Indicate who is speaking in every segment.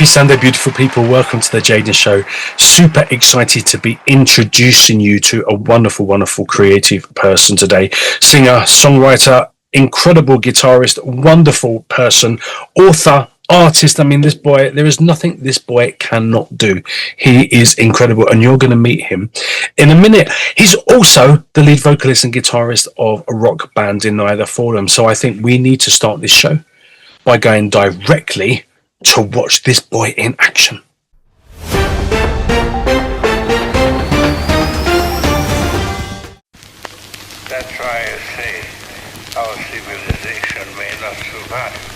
Speaker 1: Happy Sunday, beautiful people. Welcome to the Jaden Show. Super excited to be introducing you to a wonderful, wonderful creative person today. Singer, songwriter, incredible guitarist, wonderful person, author, artist. I mean, this boy, there is nothing this boy cannot do. He is incredible, and you're going to meet him in a minute. He's also the lead vocalist and guitarist of a rock band in Neither Forum. So I think we need to start this show by going directly to watch this boy in action.
Speaker 2: That's why I say our civilization may not survive.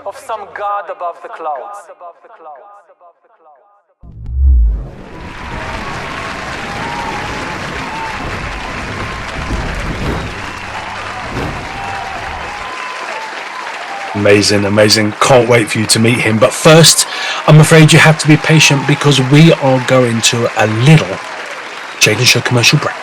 Speaker 3: Of some god above the clouds.
Speaker 1: Amazing, amazing. Can't wait for you to meet him. But first, I'm afraid you have to be patient because we are going to a little Jaden Show commercial break.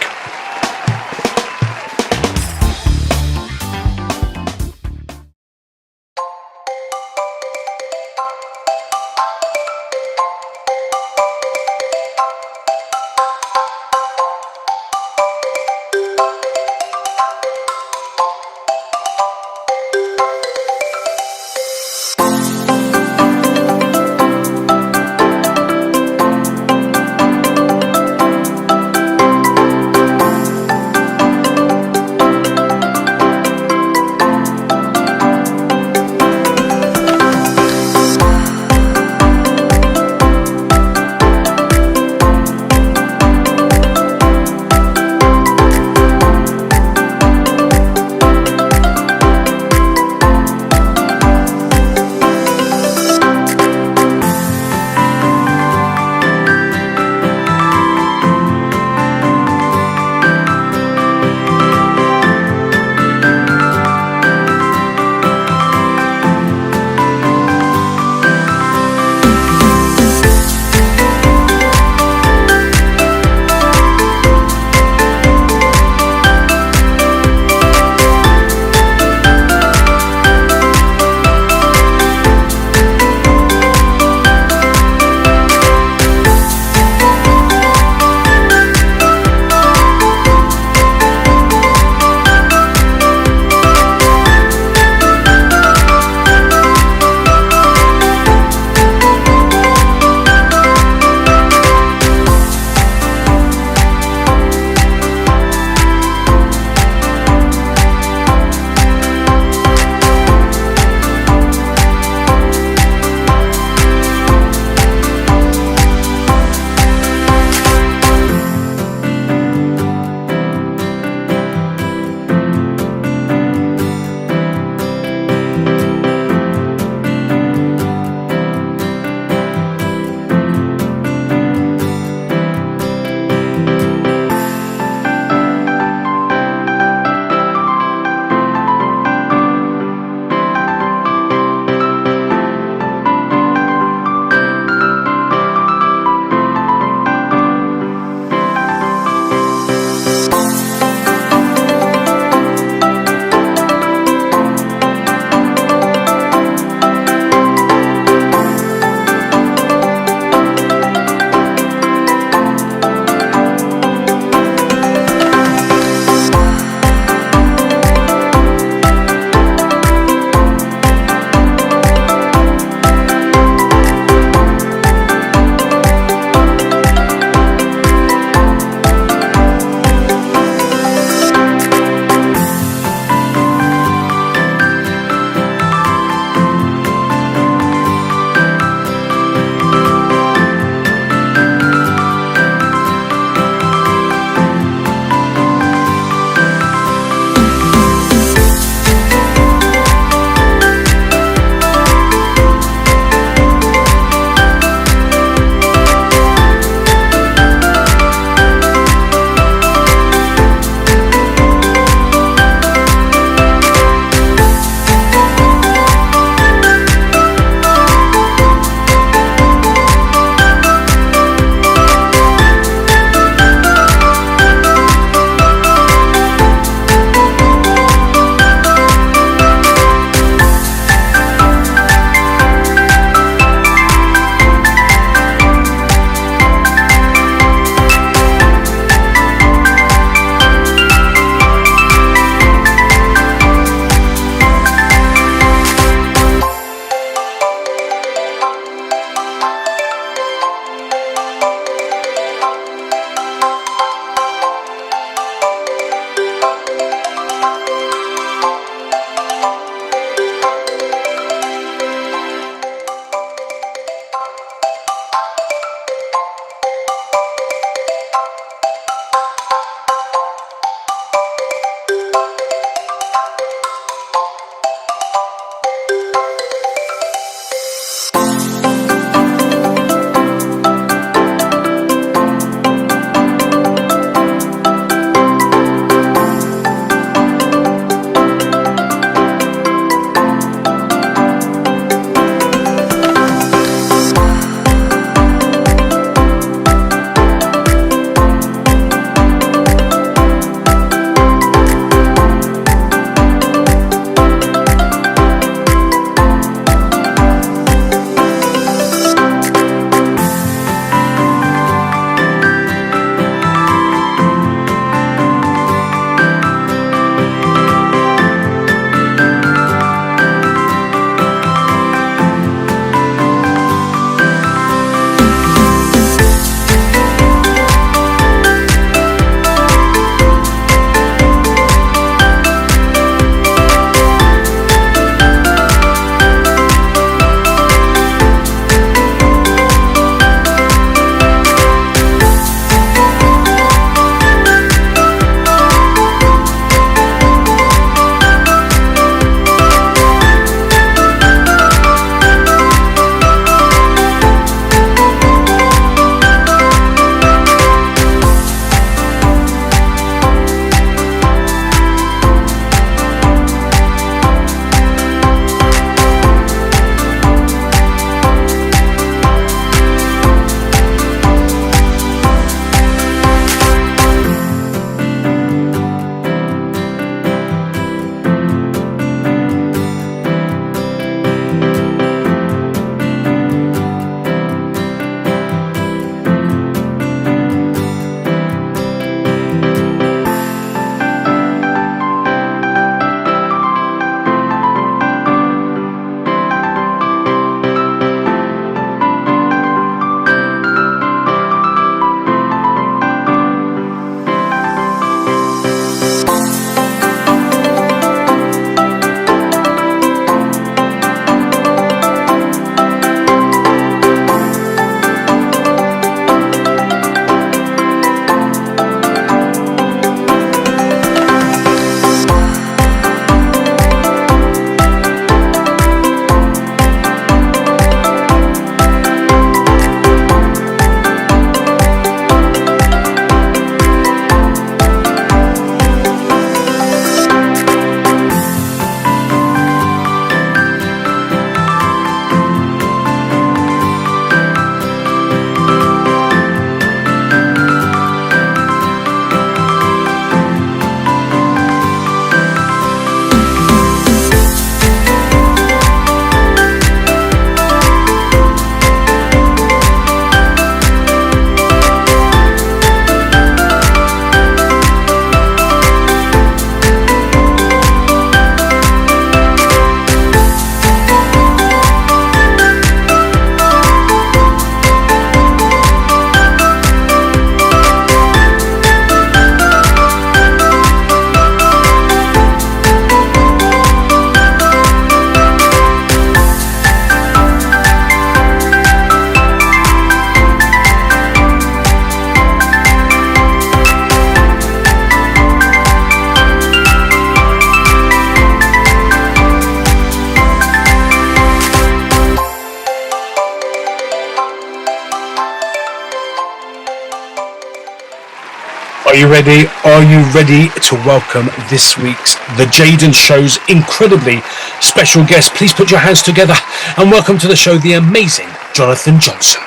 Speaker 1: you ready? Are you ready to welcome this week's The Jaden Show's incredibly special guest? Please put your hands together and welcome to the show the amazing Jonathan Johnson.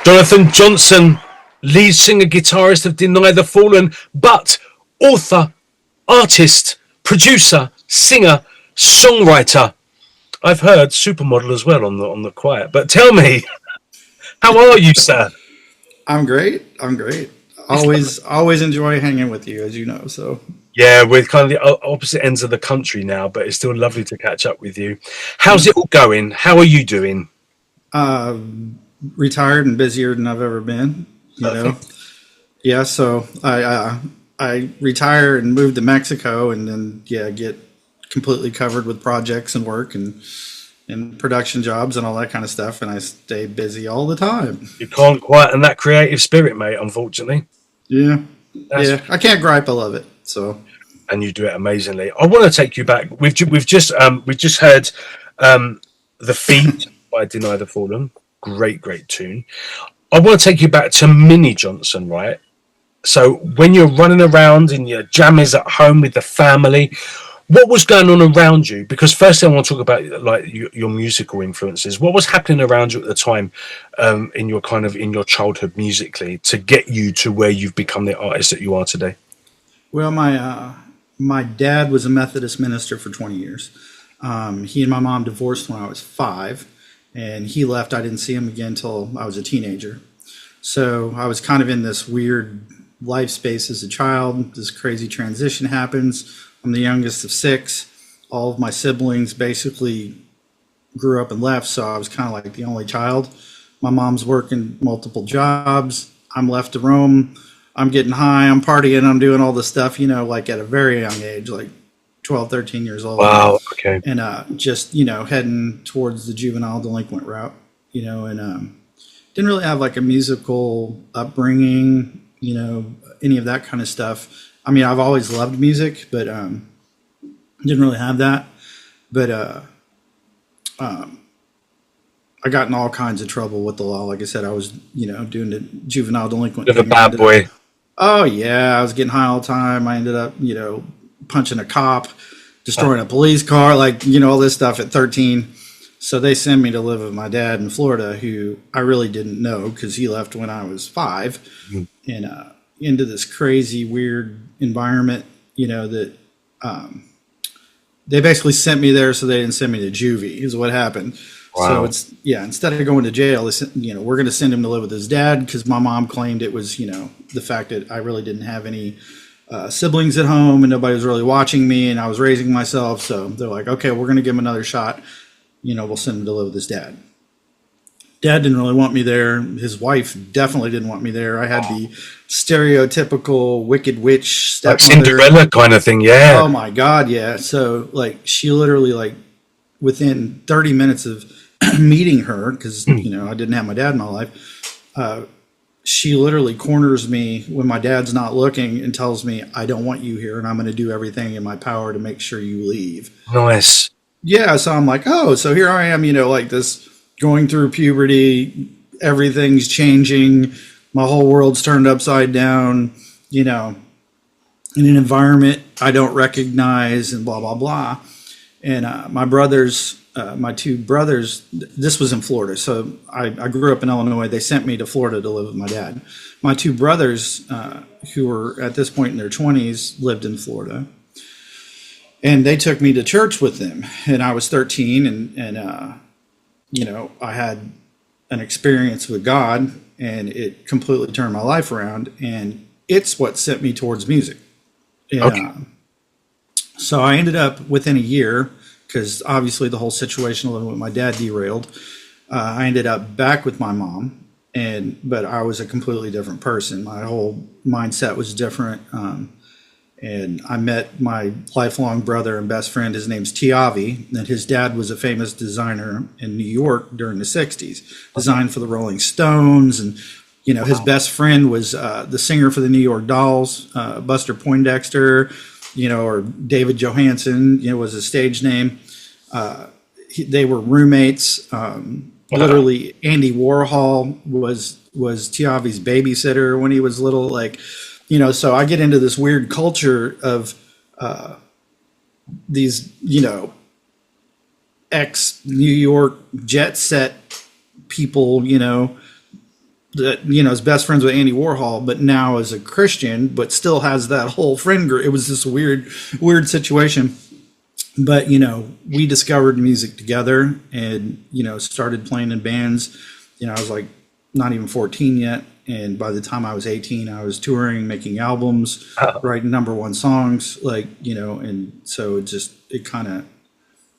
Speaker 1: Jonathan Johnson, lead singer, guitarist of Deny the Fallen, but author, artist, producer, singer, songwriter. I've heard supermodel as well on the quiet. But tell me, how are you, sir?
Speaker 4: I'm great. Always enjoy hanging with you, as you know. So
Speaker 1: yeah, we're kind of the opposite ends of the country now, but it's still lovely to catch up with you. How's it all going? How are you doing?
Speaker 4: Retired and busier than I've ever been. You know, yeah. So I retire and move to Mexico, and then get completely covered with projects and work and production jobs and all that kind of stuff, and I stay busy all the time.
Speaker 1: You can't quieten that creative spirit, mate, unfortunately.
Speaker 4: Yeah. I can't gripe. I love it. So.
Speaker 1: And you do it amazingly. I want to take you back. We've just heard The Feed by Deny the Fallen. Great tune. I want to take you back to Minnie Johnson, right? So when you're running around in your jammies at home with the family, what was going on around you? Because firstly, I want to talk about like your musical influences. What was happening around you at the time in your childhood musically to get you to where you've become the artist that you are today?
Speaker 4: Well, my dad was a Methodist minister for 20 years. He and my mom divorced when I was 5, and he left. I didn't see him again until I was a teenager. So I was kind of in this weird life space as a child. This crazy transition happens. I'm the youngest of 6. All of my siblings basically grew up and left, so I was kind of like the only child. My mom's working multiple jobs. I'm left to roam. I'm getting high. I'm partying. I'm doing all this stuff, like at a very young age, like 12, 13 years old.
Speaker 1: Wow, okay.
Speaker 4: And just, heading towards the juvenile delinquent route, and didn't really have like a musical upbringing, any of that kind of stuff. I mean, I've always loved music, but didn't really have that. But I got in all kinds of trouble with the law. Like I said, I was, doing the juvenile delinquent.
Speaker 1: You're the bad boy.
Speaker 4: Oh, yeah. I was getting high all the time. I ended up, punching a cop, destroying a police car, all this stuff at 13. So they sent me to live with my dad in Florida, who I really didn't know because he left when I was 5, and into this crazy, weird environment, that they basically sent me there so they didn't send me to juvie is what happened.
Speaker 1: Wow.
Speaker 4: So instead of going to jail, they said, we're going to send him to live with his dad because my mom claimed it was, the fact that I really didn't have any siblings at home and nobody was really watching me and I was raising myself. So they're like, okay, we're going to give him another shot. We'll send him to live with his dad. Dad didn't really want me there. His wife definitely didn't want me there. I had the stereotypical wicked witch stepmother.
Speaker 1: Like Cinderella kind of thing, yeah.
Speaker 4: Oh my God, yeah. So she literally within 30 minutes of meeting her, because I didn't have my dad in my life, she literally corners me when my dad's not looking and tells me, I don't want you here and I'm going to do everything in my power to make sure you leave.
Speaker 1: Nice.
Speaker 4: Yeah, so I'm like, oh, so here I am, like this, going through puberty, everything's changing, my whole world's turned upside down, in an environment I don't recognize and blah, blah, blah. And my brothers, my 2 brothers, this was in Florida. So I grew up in Illinois. They sent me to Florida to live with my dad. My 2 brothers, who were at this point in their 20s, lived in Florida. And they took me to church with them. And I was 13 and I had an experience with God and it completely turned my life around. And it's what sent me towards music. And,
Speaker 1: okay.
Speaker 4: So I ended up within a year, because obviously the whole situation living with my dad derailed. I ended up back with my mom, but I was a completely different person. My whole mindset was different. And I met my lifelong brother and best friend. His name's Tiavi, and his dad was a famous designer in New York during the 60s, designed for the Rolling Stones. And, his best friend was the singer for the New York Dolls, Buster Poindexter. or David Johansen, was his stage name. They were roommates. Literally, Andy Warhol was Tiavi's babysitter when he was little. So I get into this weird culture of these, ex-New York jet set people, that, is best friends with Andy Warhol, but now is a Christian, but still has that whole friend group. It was this weird situation. But, we discovered music together and, started playing in bands. I was like not even 14 yet. And by the time I was 18, I was touring, making albums, writing #1 songs, and so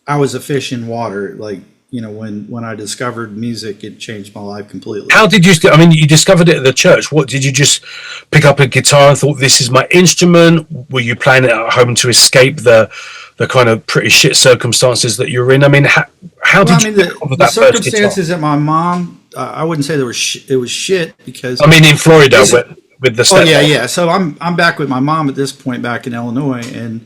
Speaker 4: I was a fish in water. When I discovered music, it changed my life completely.
Speaker 1: How did you, you discovered it at the church. What, did you just pick up a guitar and thought, this is my instrument? Were you playing it at home to escape the kind of pretty shit circumstances that you're in? How did you pick up that
Speaker 4: the
Speaker 1: first guitar?
Speaker 4: circumstances that my mom, I wouldn't say it was shit because
Speaker 1: in Florida with the stepmom.
Speaker 4: Yeah. So I'm back with my mom at this point, back in Illinois, and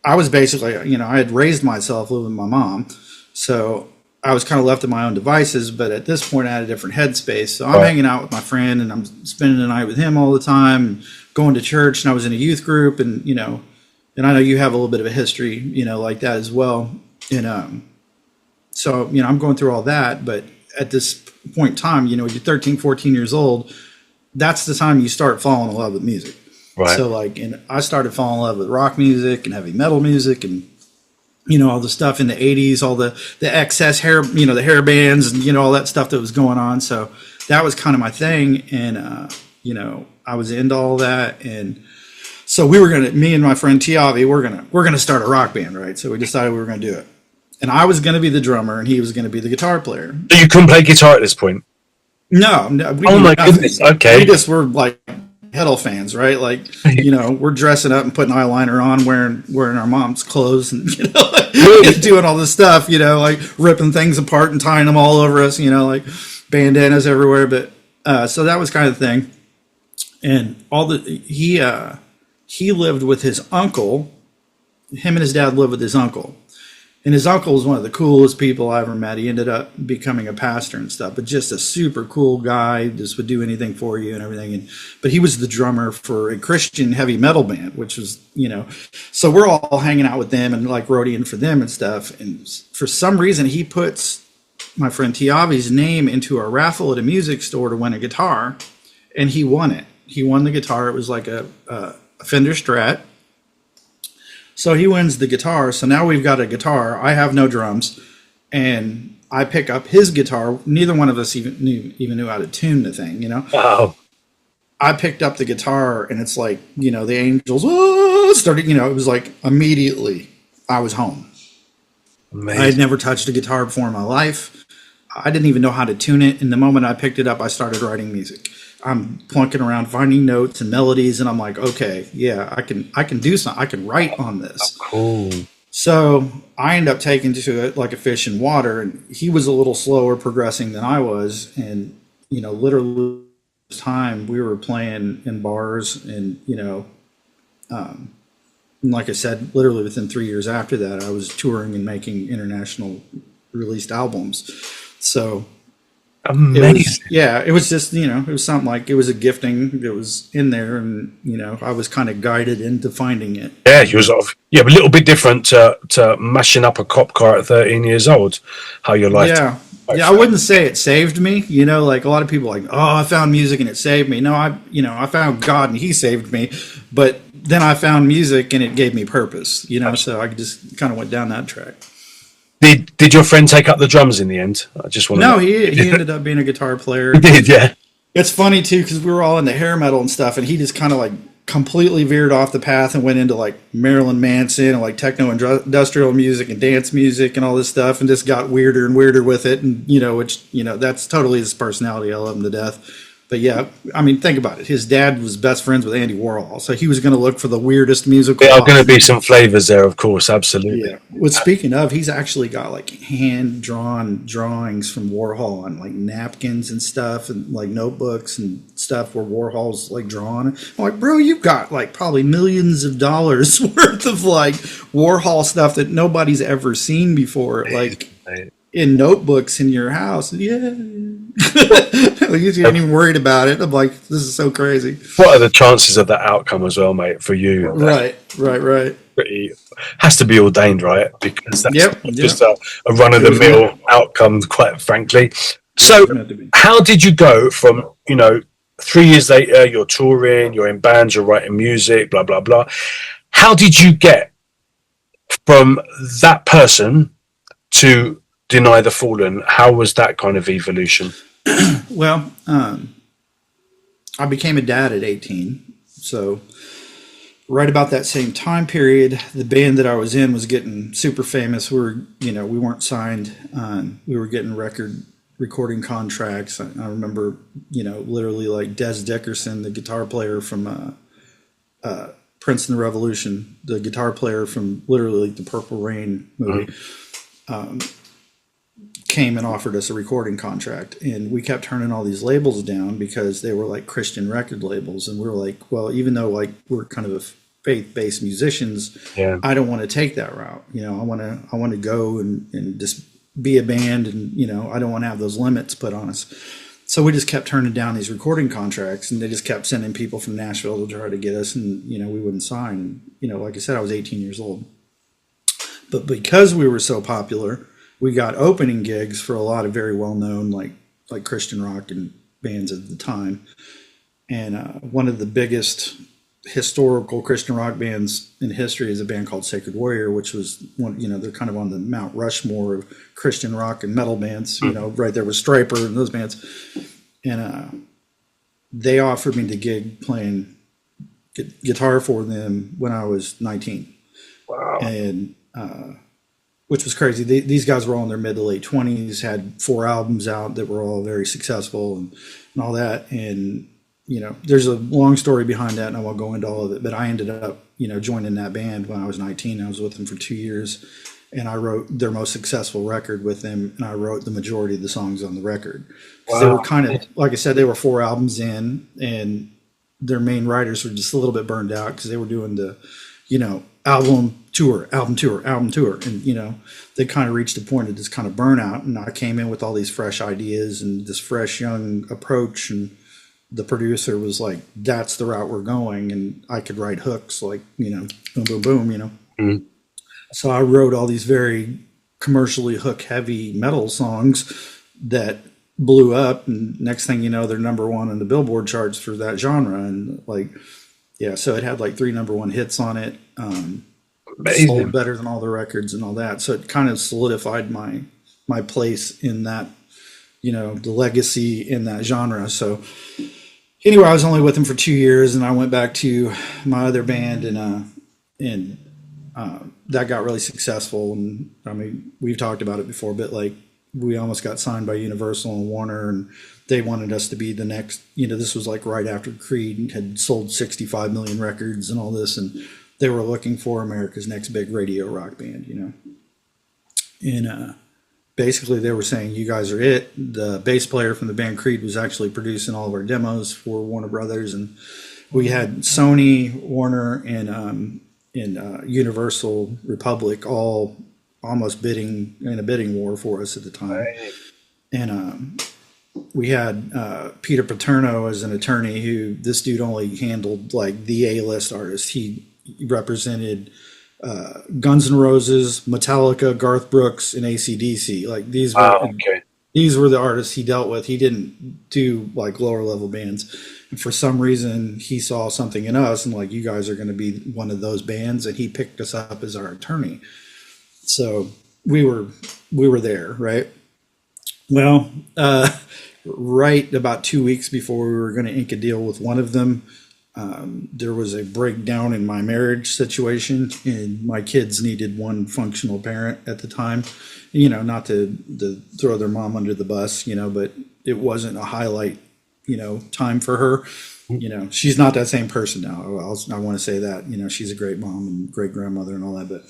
Speaker 4: I was basically, I had raised myself living with my mom, so I was kind of left to my own devices. But at this point, I had a different headspace. So I'm hanging out with my friend, and I'm spending the night with him all the time, and going to church. And I was in a youth group, and and I know you have a little bit of a history, like that as well. And so I'm going through all that, but at this point in time, you're 13, 14 years old. That's the time you start falling in love with music. Right. So and I started falling in love with rock music and heavy metal music and, all the stuff in the 80s, all the excess hair, the hair bands and, all that stuff that was going on. So that was kind of my thing. And, I was into all that. And so me and my friend Tiavi, we're going to start a rock band, right? So we decided we were going to do it. And I was going to be the drummer and he was going to be the guitar player.
Speaker 1: So you couldn't play guitar at this point?
Speaker 4: No.
Speaker 1: Oh my goodness. Okay.
Speaker 4: We just were like Heddle fans, right? We're dressing up and putting eyeliner on, wearing our mom's clothes and, doing all this stuff, ripping things apart and tying them all over us, bandanas everywhere. But, so that was kind of the thing. And he lived with his uncle. Him and his dad lived with his uncle. And his uncle was one of the coolest people I ever met. He ended up becoming a pastor and stuff, but just a super cool guy, just would do anything for you and everything. But he was the drummer for a Christian heavy metal band, which was, so we're all hanging out with them and roadieing for them and stuff. And for some reason, he puts my friend Tiavi's name into a raffle at a music store to win a guitar. And he won it. He won the guitar. It was like a Fender Strat. So he wins the guitar. So now we've got a guitar. I have no drums. And I pick up his guitar. Neither one of us even knew how to tune the thing,
Speaker 1: Wow.
Speaker 4: I picked up the guitar and it's the angels started, it was immediately I was home. Amazing. I had never touched a guitar before in my life. I didn't even know how to tune it. And the moment I picked it up, I started writing music. I'm plunking around, finding notes and melodies, and I'm like, okay, yeah, I can do something. I can write on this.
Speaker 1: Oh, cool.
Speaker 4: So I ended up taking to it like a fish in water, and he was a little slower progressing than I was. And, literally time we were playing in bars and, like I said, literally within 3 years after that, I was touring and making international released albums. So
Speaker 1: amazing.
Speaker 4: It was just, it was something it was a gifting that was in there, and, I was kind of guided into finding it.
Speaker 1: Yeah, you was a little bit different to mashing up a cop car at 13 years old, how your life.
Speaker 4: Yeah. I wouldn't say it saved me, a lot of people I found music and it saved me. No, I found God and he saved me, but then I found music and it gave me purpose, so I just kind of went down that track.
Speaker 1: Did your friend take up the drums in the end? I just want to know.
Speaker 4: He ended up being a guitar player.
Speaker 1: He did, yeah.
Speaker 4: It's funny too because we were all into hair metal and stuff, and he just kind of completely veered off the path and went into Marilyn Manson and techno industrial music and dance music and all this stuff, and just got weirder and weirder with it, and which that's totally his personality. I love him to death, But yeah, I mean, think about it. His dad was best friends with Andy Warhol, so he was going to look for the weirdest musical.
Speaker 1: There are going to be some flavors there, of course, absolutely.
Speaker 4: Yeah. Well, speaking of, he's actually got like hand drawn drawings from Warhol on like napkins and stuff, and like notebooks and stuff where Warhol's like drawn. I'm like, bro, you've got like probably millions of dollars worth of like Warhol stuff that nobody's ever seen before, like in notebooks in your house. Yeah. You ain't even worried about it. I'm like, this is so crazy.
Speaker 1: What are the chances of that outcome as well, mate, for you?
Speaker 4: Right.
Speaker 1: Pretty has to be ordained, right? Because that's just
Speaker 4: Yep.
Speaker 1: a run-of-the-mill outcome, quite frankly. So how did you go from, 3 years later, you're touring, you're in bands, you're writing music, blah, blah, blah. How did you get from that person to Deny the Fallen? How was that kind of evolution?
Speaker 4: Well, I became a dad at 18. So right about that same time period, the band that I was in was getting super famous. We weren't signed. We were getting recording contracts. I remember, literally like Des Dickerson, the guitar player from Prince and the Revolution, the guitar player from literally the Purple Rain movie, came and offered us a recording contract, and we kept turning all these labels down because they were like Christian record labels, and we were like, well, even though like we're kind of faith-based musicians, I don't want to take that route. I want to go and just be a band, and I don't want to have those limits put on us. So we just kept turning down these recording contracts, and they just kept sending people from Nashville to try to get us, and we wouldn't sign. Like I said, I was 18 years old, but because we were so popular, we got opening gigs for a lot of very well-known like Christian rock and bands at the time. And one of the biggest historical Christian rock bands in history is a band called Sacred Warrior, which was one, they're kind of on the Mount Rushmore of Christian rock and metal bands, right there with Stryper and those bands. And they offered me the gig playing guitar for them when I was 19.
Speaker 1: Wow.
Speaker 4: And which was crazy. These guys were all in their mid to late 20s, had 4 albums out that were all very successful and all that. And, there's a long story behind that, and I won't go into all of it, but I ended up, joining that band when I was 19. I was with them for 2 years, and I wrote their most successful record with them, and I wrote the majority of the songs on the record. Wow. They were kind of, like I said, they were 4 albums in, and their main writers were just a little bit burned out because they were doing the, album tour. And, they kind of reached a point of this kind of burnout. And I came in with all these fresh ideas and this fresh young approach. And the producer was like, that's the route we're going. And I could write hooks like, boom, boom, boom,
Speaker 1: Mm-hmm.
Speaker 4: So I wrote all these very commercially hook heavy metal songs that blew up. And next thing you know, they're number 1 on the Billboard charts for that genre. And so it had like 3 number 1 hits on it. Sold better than all the records and all that. So it kind of solidified my place in that, the legacy in that genre. So anyway, I was only with them for 2 years, and I went back to my other band, and that got really successful. And I mean, we've talked about it before, but like we almost got signed by Universal and Warner, and they wanted us to be the next, this was like right after Creed had sold 65 million records and all this, and they were looking for America's next big radio rock band, And basically they were saying, you guys are it. The bass player from the band Creed was actually producing all of our demos for Warner Brothers, and we had Sony, Warner, and Universal Republic all almost bidding in a bidding war for us at the time. Right. And we had Peter Paterno as an attorney, who this dude only handled like the A-list artists. He represented Guns N' Roses, Metallica, Garth Brooks, and AC/DC. Like these were the artists he dealt with. He didn't do like lower level bands. And for some reason, he saw something in us, and like, you guys are going to be one of those bands, and he picked us up as our attorney. So we were there, right? Well, right about 2 weeks before we were going to ink a deal with one of them, there was a breakdown in my marriage situation, and my kids needed one functional parent at the time. Not to throw their mom under the bus, but it wasn't a highlight time for her. She's not that same person now. I want to say that, she's a great mom and great grandmother and all that,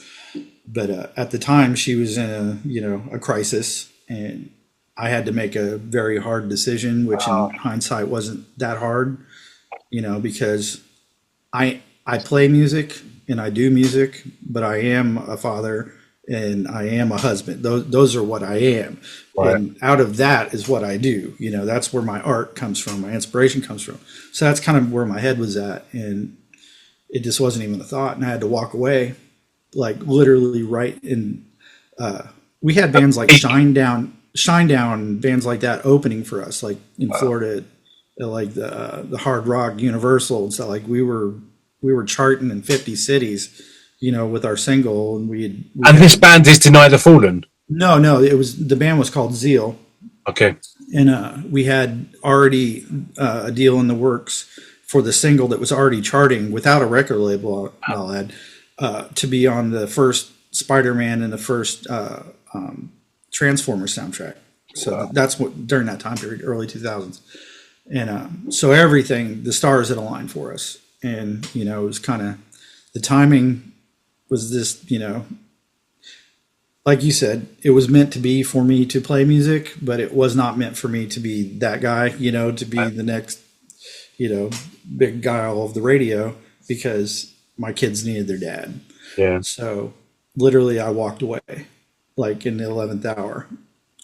Speaker 4: but at the time she was in a crisis, and I had to make a very hard decision, which in hindsight wasn't that hard, because I play music and I do music, but I am a father and I am a husband. Those are what I am. Right. And out of that is what I do. That's where my art comes from, my inspiration comes from. So that's kind of where my head was at. And it just wasn't even a thought. And I had to walk away, like literally right in, we had bands like Shine Down, bands like that opening for us, like in Florida, like the Hard Rock Universal and stuff. Like we were charting in 50 cities, with our single, and
Speaker 1: and this band is Deny the Fallen.
Speaker 4: No, the band was called Zeal.
Speaker 1: Okay.
Speaker 4: And we had already a deal in the works for the single that was already charting without a record label, I'll add, to be on the first Spider-Man and the first Transformers soundtrack. So that's what during that time period, early 2000s. And so everything, the stars had aligned for us. And, it was kind of, the timing was this, like you said, it was meant to be for me to play music, but it was not meant for me to be that guy, to be the next, big guy all over the radio, because my kids needed their dad.
Speaker 1: Yeah.
Speaker 4: So literally I walked away like in the 11th hour,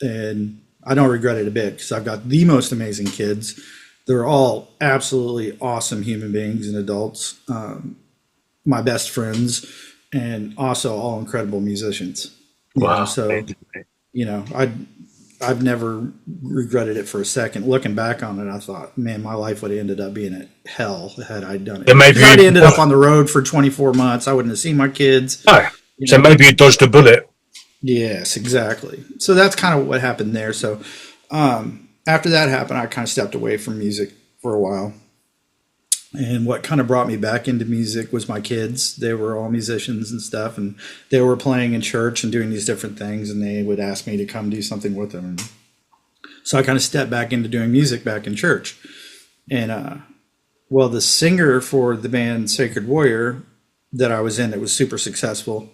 Speaker 4: and I don't regret it a bit, because I've got the most amazing kids. They're all absolutely awesome human beings and adults, my best friends, and also all incredible musicians.
Speaker 1: Wow.
Speaker 4: So, I've never regretted it for a second. Looking back on it, I thought, man, my life would have ended up being hell had I done it. If I'd ended up on the road for 24 months, I wouldn't have seen my kids.
Speaker 1: No. So maybe you dodged a bullet.
Speaker 4: Yes, exactly. So that's kind of what happened there. So after that happened, I kind of stepped away from music for a while. And what kind of brought me back into music was my kids. They were all musicians and stuff, and they were playing in church and doing these different things, and they would ask me to come do something with them. And so I kind of stepped back into doing music back in church. And, the singer for the band Sacred Warrior that I was in, that was super successful,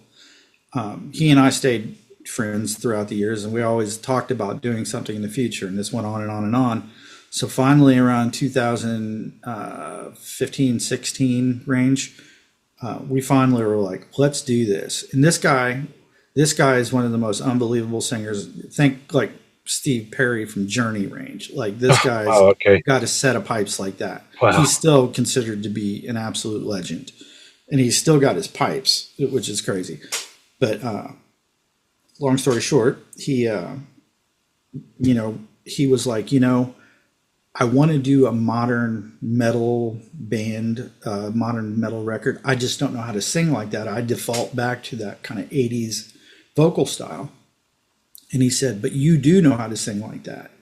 Speaker 4: he and I stayed friends throughout the years, and we always talked about doing something in the future, and this went on and on and on. So finally, around 2015, 16 range, we finally were like, let's do this. And this guy is one of the most unbelievable singers. Think like Steve Perry from Journey range. Like this guy's got a set of pipes like that. Wow. He's still considered to be an absolute legend, and he's still got his pipes, which is crazy. But long story short, he was like, I want to do a modern metal band, modern metal record. I just don't know how to sing like that. I default back to that kind of 80s vocal style. And he said, but you do know how to sing like that.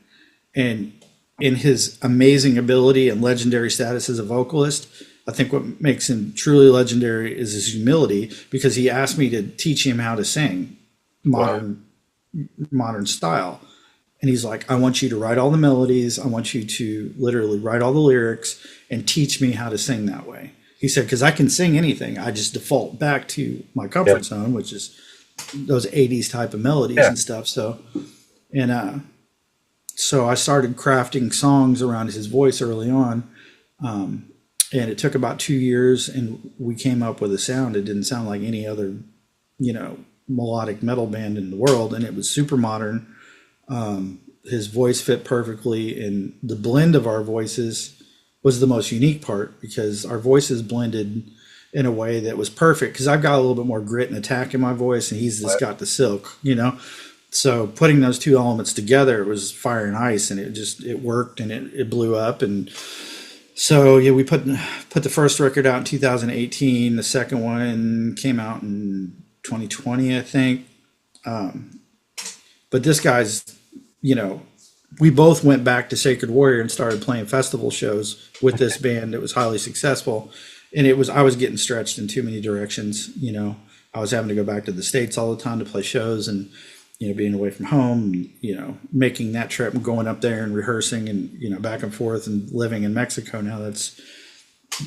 Speaker 4: And in his amazing ability and legendary status as a vocalist, I think what makes him truly legendary is his humility, because he asked me to teach him how to sing modern style. And he's like, I want you to write all the melodies. I want you to literally write all the lyrics and teach me how to sing that way. He said, because I can sing anything. I just default back to my comfort zone, which is those 80s type of melodies and stuff. So I started crafting songs around his voice early on. And it took about 2 years, and we came up with a sound. It didn't sound like any other, melodic metal band in the world. And it was super modern. His voice fit perfectly, and the blend of our voices was the most unique part, because our voices blended in a way that was perfect, because I've got a little bit more grit and attack in my voice, and he's just got the silk, so putting those two elements together, it was fire and ice, and it worked, and it blew up. And so we put the first record out in 2018. The second one came out in 2020, I think. But this guy's, we both went back to Sacred Warrior and started playing festival shows with this band that was highly successful. And I was getting stretched in too many directions. I was having to go back to the States all the time to play shows. And being away from home, making that trip and going up there and rehearsing and, back and forth and living in Mexico now,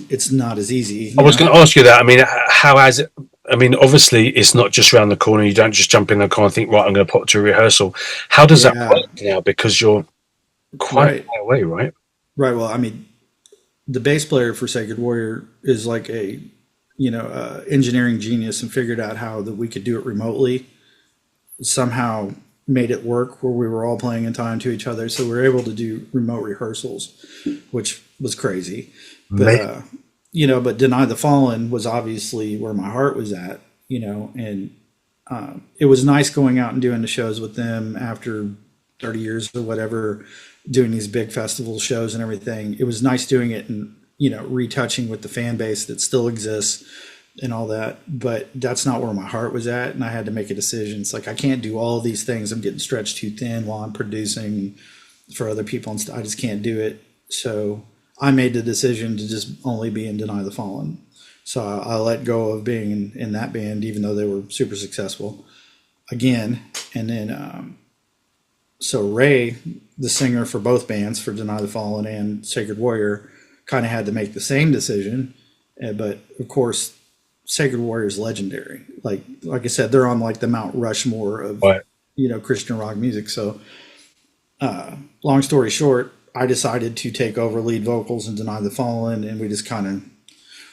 Speaker 4: it's not as easy.
Speaker 1: I was going to ask you that. I mean, how has it? I mean, obviously, it's not just around the corner. You don't just jump in the car and think, right, I'm going to pop to a rehearsal. How does that work now? Because you're quite far away, right?
Speaker 4: Right. Well, I mean, the bass player for Sacred Warrior is like a, engineering genius and figured out how that we could do it remotely. Somehow made it work where we were all playing in time to each other. So we were able to do remote rehearsals, which was crazy. But, but Deny the Fallen was obviously where my heart was at, and it was nice going out and doing the shows with them after 30 years or whatever, doing these big festival shows and everything. It was nice doing it and, retouching with the fan base that still exists and all that. But that's not where my heart was at. And I had to make a decision. It's like, I can't do all of these things. I'm getting stretched too thin while I'm producing for other people. And I just can't do it. So I made the decision to just only be in Deny the Fallen. So I let go of being in that band, even though they were super successful again. And then, so Ray, the singer for both bands, for Deny the Fallen and Sacred Warrior, kind of had to make the same decision. But of course, Sacred Warrior is legendary. Like I said, they're on like the Mount Rushmore of, Christian rock music. So long story short, I decided to take over lead vocals and Deny the Fallen, and we just kind of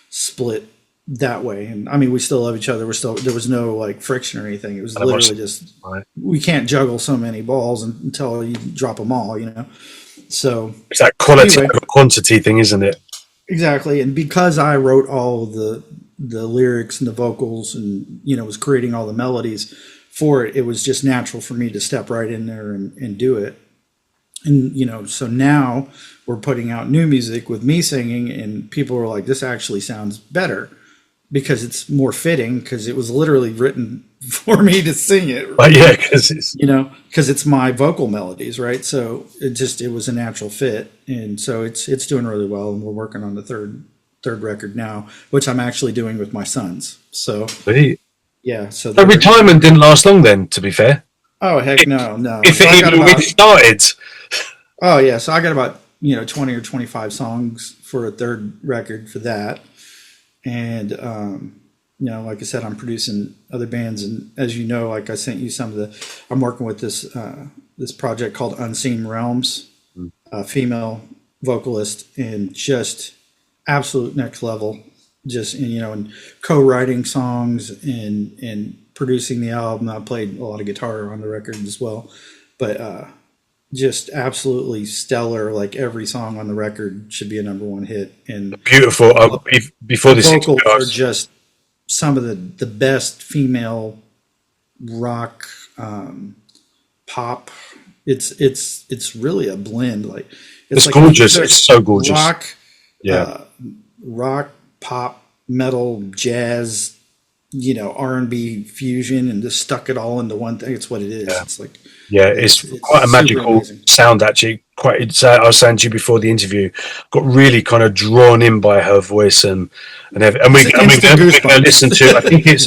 Speaker 4: split that way. And I mean, we still love each other. There was no like friction or anything. It was literally just, we can't juggle so many balls until you drop them all, So
Speaker 1: it's that quality over quantity thing, isn't it?
Speaker 4: Exactly. And because I wrote all the lyrics and the vocals and, was creating all the melodies for it, it was just natural for me to step right in there and do it. And, so now we're putting out new music with me singing, and people are like, this actually sounds better because it's more fitting, because it was literally written for me to sing it.
Speaker 1: Right? Yeah, because it's,
Speaker 4: because it's my vocal melodies, right? So it was a natural fit. And so it's doing really well. And we're working on the third record now, which I'm actually doing with my sons. So, yeah. So
Speaker 1: retirement didn't last long then, to be fair.
Speaker 4: Oh, heck no.
Speaker 1: If it even really started.
Speaker 4: Oh, yeah. So I got about, 20 or 25 songs for a third record for that. And, like I said, I'm producing other bands. And as you know, like I sent you I'm working with this project called Unseen Realms, a female vocalist, and just absolute next level. Just, and co-writing songs and producing the album. I played a lot of guitar on the record as well, but just absolutely stellar. Like every song on the record should be a #1 hit. And
Speaker 1: beautiful. Before this,
Speaker 4: vocals are just some of the best female rock, pop. It's really a blend. Like
Speaker 1: it's like gorgeous. It's so gorgeous.
Speaker 4: Rock, pop, metal, jazz, R&B fusion, and just stuck it all into one thing. It's what it is.
Speaker 1: Yeah.
Speaker 4: It's like,
Speaker 1: it's quite a magical sound, actually. I was saying to you before the interview, got really kind of drawn in by her voice and we're going to listen to. I think it's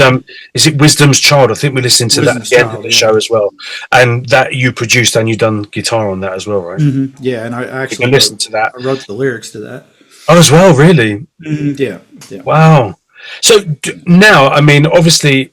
Speaker 1: is it Wisdom's Child? I think we listened to that at the end of the show as well, and that you produced and you done guitar on that as well, right?
Speaker 4: Mm-hmm. Yeah, and I actually
Speaker 1: listened to that.
Speaker 4: I wrote the lyrics to that.
Speaker 1: Oh, as well, really?
Speaker 4: Mm-hmm. Yeah.
Speaker 1: Wow. So now, I mean, obviously,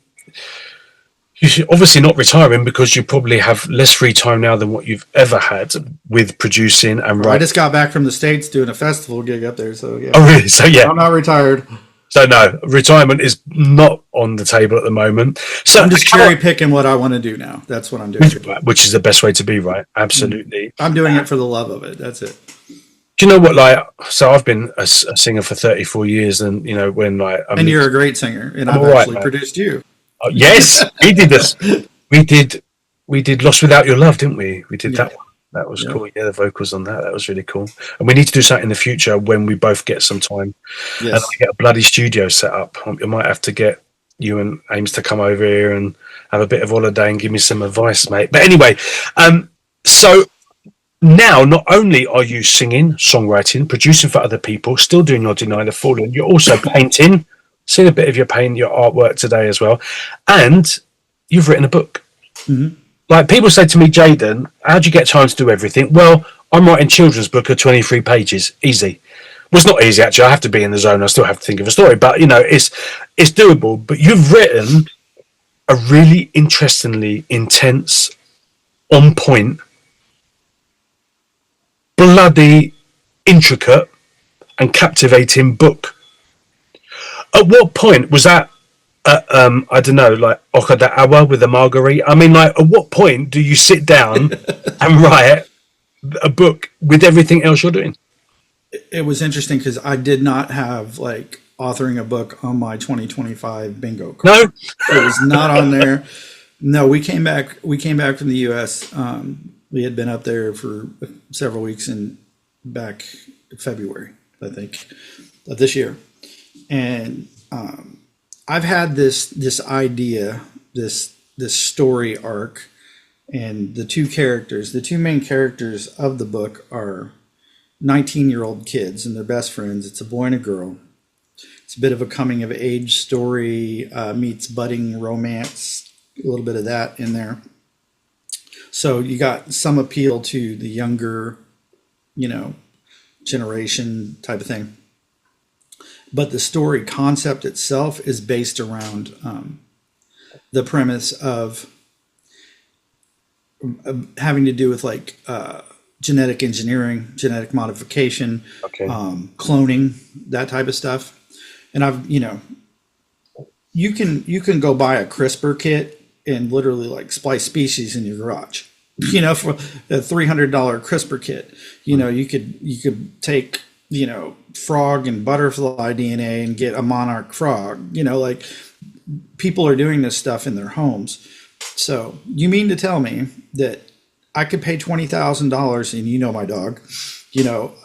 Speaker 1: you're obviously not retiring because you probably have less free time now than what you've ever had with producing and writing.
Speaker 4: I just got back from the States doing a festival gig up there, so yeah.
Speaker 1: Oh, really? So yeah,
Speaker 4: I'm not retired.
Speaker 1: So no, retirement is not on the table at the moment. So
Speaker 4: I'm just cherry picking what I want to do now. That's what I'm doing.
Speaker 1: Which is the best way to be, right? Absolutely.
Speaker 4: I'm doing it for the love of it. That's it.
Speaker 1: Do you know what? So I've been a singer for 34 years, and and
Speaker 4: you're a great singer, and I've actually produced you.
Speaker 1: Oh, yes, we did this. We did "Lost Without Your Love," didn't we? We did that one. That was cool. Yeah, the vocals on that was really cool. And we need to do something in the future when we both get some time. Yes. And I get a bloody studio set up. I might have to get you and Ames to come over here and have a bit of holiday and give me some advice, mate. But anyway, so now not only are you singing, songwriting, producing for other people, still doing your Deny the Fallen, you're also painting. Seen a bit of your paint, your artwork today as well, and you've written a book.
Speaker 4: Mm-hmm.
Speaker 1: Like people say to me, Jaden, how do you get time to do everything? Well, I'm writing children's book of 23 pages. Easy. Well, it's not easy actually. I have to be in the zone. I still have to think of a story, but it's doable. But you've written a really interestingly intense, on point, bloody, intricate, and captivating book. At what point was that? I don't know, like Okada Hour with the Marguerite. I mean, like, at what point do you sit down and write a book with everything else you're doing?
Speaker 4: It was interesting because I did not have like authoring a book on my 2025 bingo card.
Speaker 1: No,
Speaker 4: It was not on there. No, we came back. We came back from the U.S. We had been up there for several weeks in back February, I think, of this year, and I've had this idea, this story arc, and the two main characters of the book are 19-year-old kids and their best friends. It's a boy and a girl. It's a bit of a coming of age story meets budding romance, a little bit of that in there. So you got some appeal to the younger, generation type of thing. But the story concept itself is based around the premise of having to do with like genetic engineering, genetic modification,
Speaker 1: okay,
Speaker 4: cloning, that type of stuff. And you can go buy a CRISPR kit and literally like splice species in your garage. For a $300 CRISPR kit, you could take frog and butterfly DNA and get a monarch frog. Like people are doing this stuff in their homes. So you mean to tell me that I could pay $20,000 and my dog,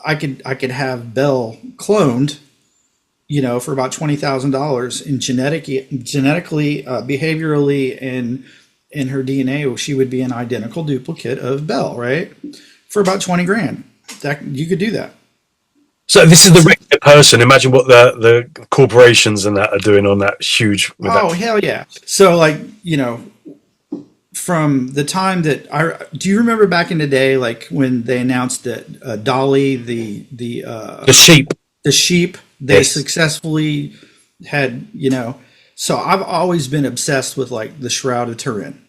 Speaker 4: I could have Belle cloned, for about $20,000 in genetically, behaviorally, and in her DNA, she would be an identical duplicate of Belle, right? For about 20 grand. That you could do that.
Speaker 1: so this is the regular person. Imagine what the corporations and that are doing on that huge.
Speaker 4: Oh, hell yeah. So from the time that do you remember back in the day, like when they announced that Dolly, the sheep, they
Speaker 1: Yes.
Speaker 4: successfully had, so I've always been obsessed with like the Shroud of Turin.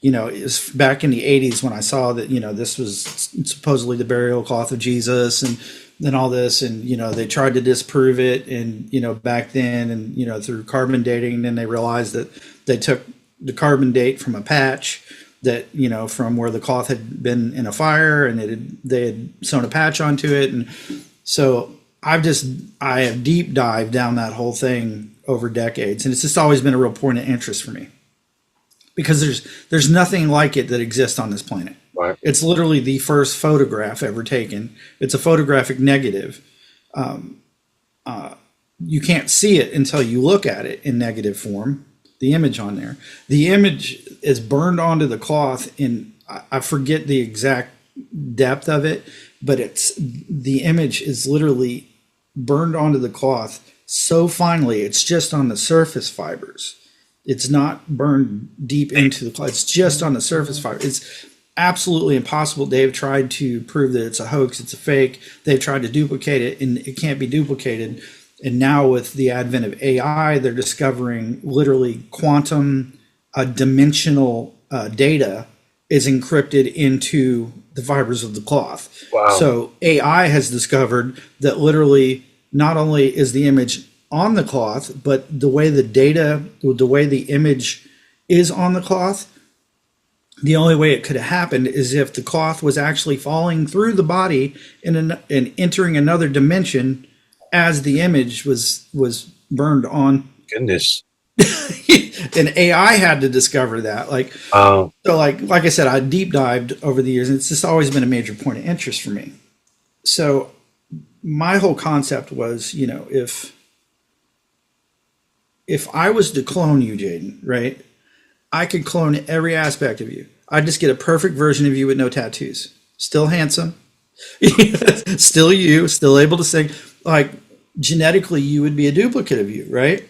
Speaker 4: It's back in the 80s when I saw that, this was supposedly the burial cloth of Jesus and all this. And, they tried to disprove it. And, back then and, through carbon dating, then they realized that they took the carbon date from a patch that, from where the cloth had been in a fire and they had sewn a patch onto it. And so I have deep dived down that whole thing over decades. And it's just always been a real point of interest for me. Because there's nothing like it that exists on this planet.
Speaker 1: Right.
Speaker 4: It's literally the first photograph ever taken. It's a photographic negative. You can't see it until you look at it in negative form, the image on there. The image is burned onto the cloth in, I forget the exact depth of it, but the image is literally burned onto the cloth so finely, it's just on the surface fibers. It's not burned deep into the cloth. It's just on the surface fiber. It's absolutely impossible. They've tried to prove that it's a hoax. It's a fake. They've tried to duplicate it, and it can't be duplicated. And now with the advent of AI, they're discovering literally quantum dimensional data is encrypted into the fibers of the cloth.
Speaker 1: Wow.
Speaker 4: So AI has discovered that literally not only is the image on the cloth, but the way the image is on the cloth, the only way it could have happened is if the cloth was actually falling through the body and entering another dimension as the image was burned on.
Speaker 1: Goodness.
Speaker 4: And AI had to discover that. So like I said, I deep dived over the years, and it's just always been a major point of interest for me. So my whole concept was, if I was to clone you, Jaden, right, I could clone every aspect of you. I'd just get a perfect version of you with no tattoos. Still handsome. Still you, still able to sing. Like, genetically, you would be a duplicate of you, right?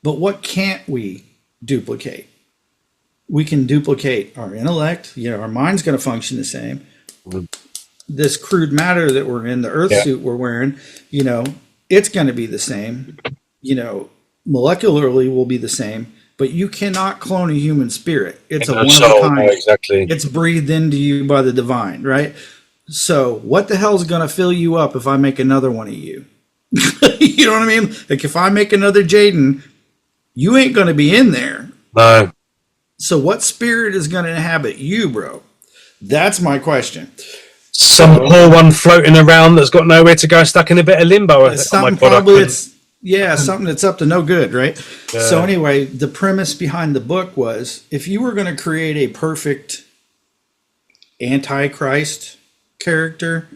Speaker 4: But what can't we duplicate? we can duplicate our intellect. Our mind's going to function the same. This crude matter that we're in, the earth suit we're wearing, it's going to be the same. Molecularly will be the same, but you cannot clone a human spirit. It's a one of a kind.
Speaker 1: No, exactly.
Speaker 4: It's breathed into you by the divine, right? So what the hell's going to fill you up if I make another one of you? You know what I mean? Like if I make another Jaden, you ain't going to be in there.
Speaker 1: No.
Speaker 4: So what spirit is going to inhabit you, bro? That's my question.
Speaker 1: Some poor one floating around that's got nowhere to go, stuck in a bit of limbo.
Speaker 4: Something something that's up to no good, right? Yeah. So anyway, the premise behind the book was, if you were going to create a perfect antichrist character,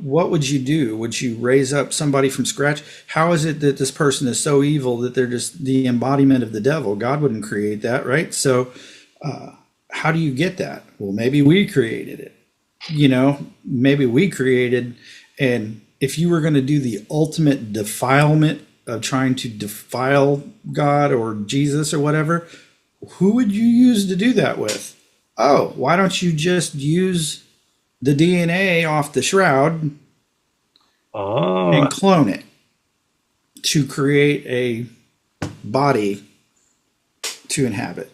Speaker 4: what would you do? Would you raise up somebody from scratch? How is it that this person is so evil that they're just the embodiment of the devil? God wouldn't create that, right? So how do you get that? Well, maybe we created it. Maybe we created, and if you were going to do the ultimate defilement of trying to defile God or Jesus or whatever, who would you use to do that with? Oh, why don't you just use the DNA off the shroud and clone it to create a body to inhabit?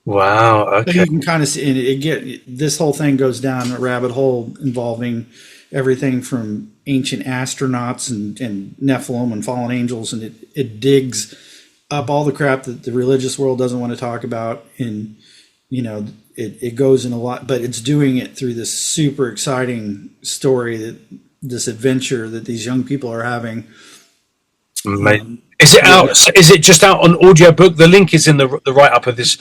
Speaker 1: Wow. Okay.
Speaker 4: So you can kind of see this whole thing goes down a rabbit hole involving everything from ancient astronauts and Nephilim and fallen angels, and it digs up all the crap that the religious world doesn't want to talk about, and it goes in a lot, but it's doing it through this super exciting story, this adventure that these young people are having.
Speaker 1: Is it out? Is it just out on audiobook? The link is in the write up of this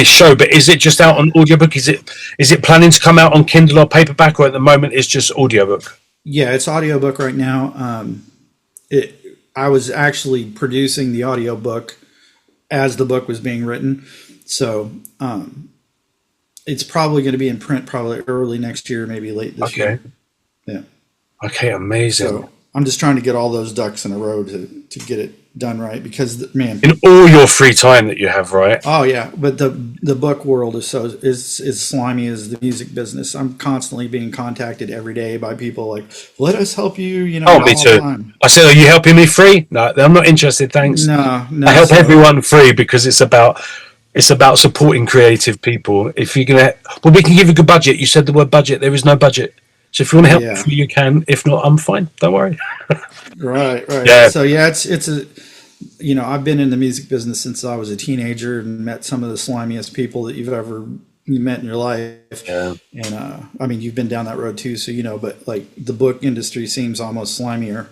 Speaker 1: show. But is it just out on audiobook? Is it planning to come out on Kindle or paperback, or at the moment it's just audiobook?
Speaker 4: Yeah, it's audiobook right now. I was actually producing the audiobook as the book was being written, so it's probably going to be in print probably early next year, maybe late this year. Yeah.
Speaker 1: Okay, amazing.
Speaker 4: So I'm just trying to get all those ducks in a row to get it done right, because man,
Speaker 1: in all your free time that you have, right?
Speaker 4: Oh yeah, but the book world is slimy as the music business. I'm constantly being contacted every day by people like, let us help you.
Speaker 1: Me too. I said, are you helping me free? No, I'm not interested. Thanks.
Speaker 4: No.
Speaker 1: I help everyone free because it's about supporting creative people. If you're gonna, we can give you a good budget. You said the word budget. There is no budget. So if you want to help, you can. If not, I'm fine. Don't worry.
Speaker 4: Right. Yeah. So it's a, I've been in the music business since I was a teenager and met some of the slimiest people that you've ever met in your life. Yeah. And I mean, you've been down that road too, so but like the book industry seems almost slimier.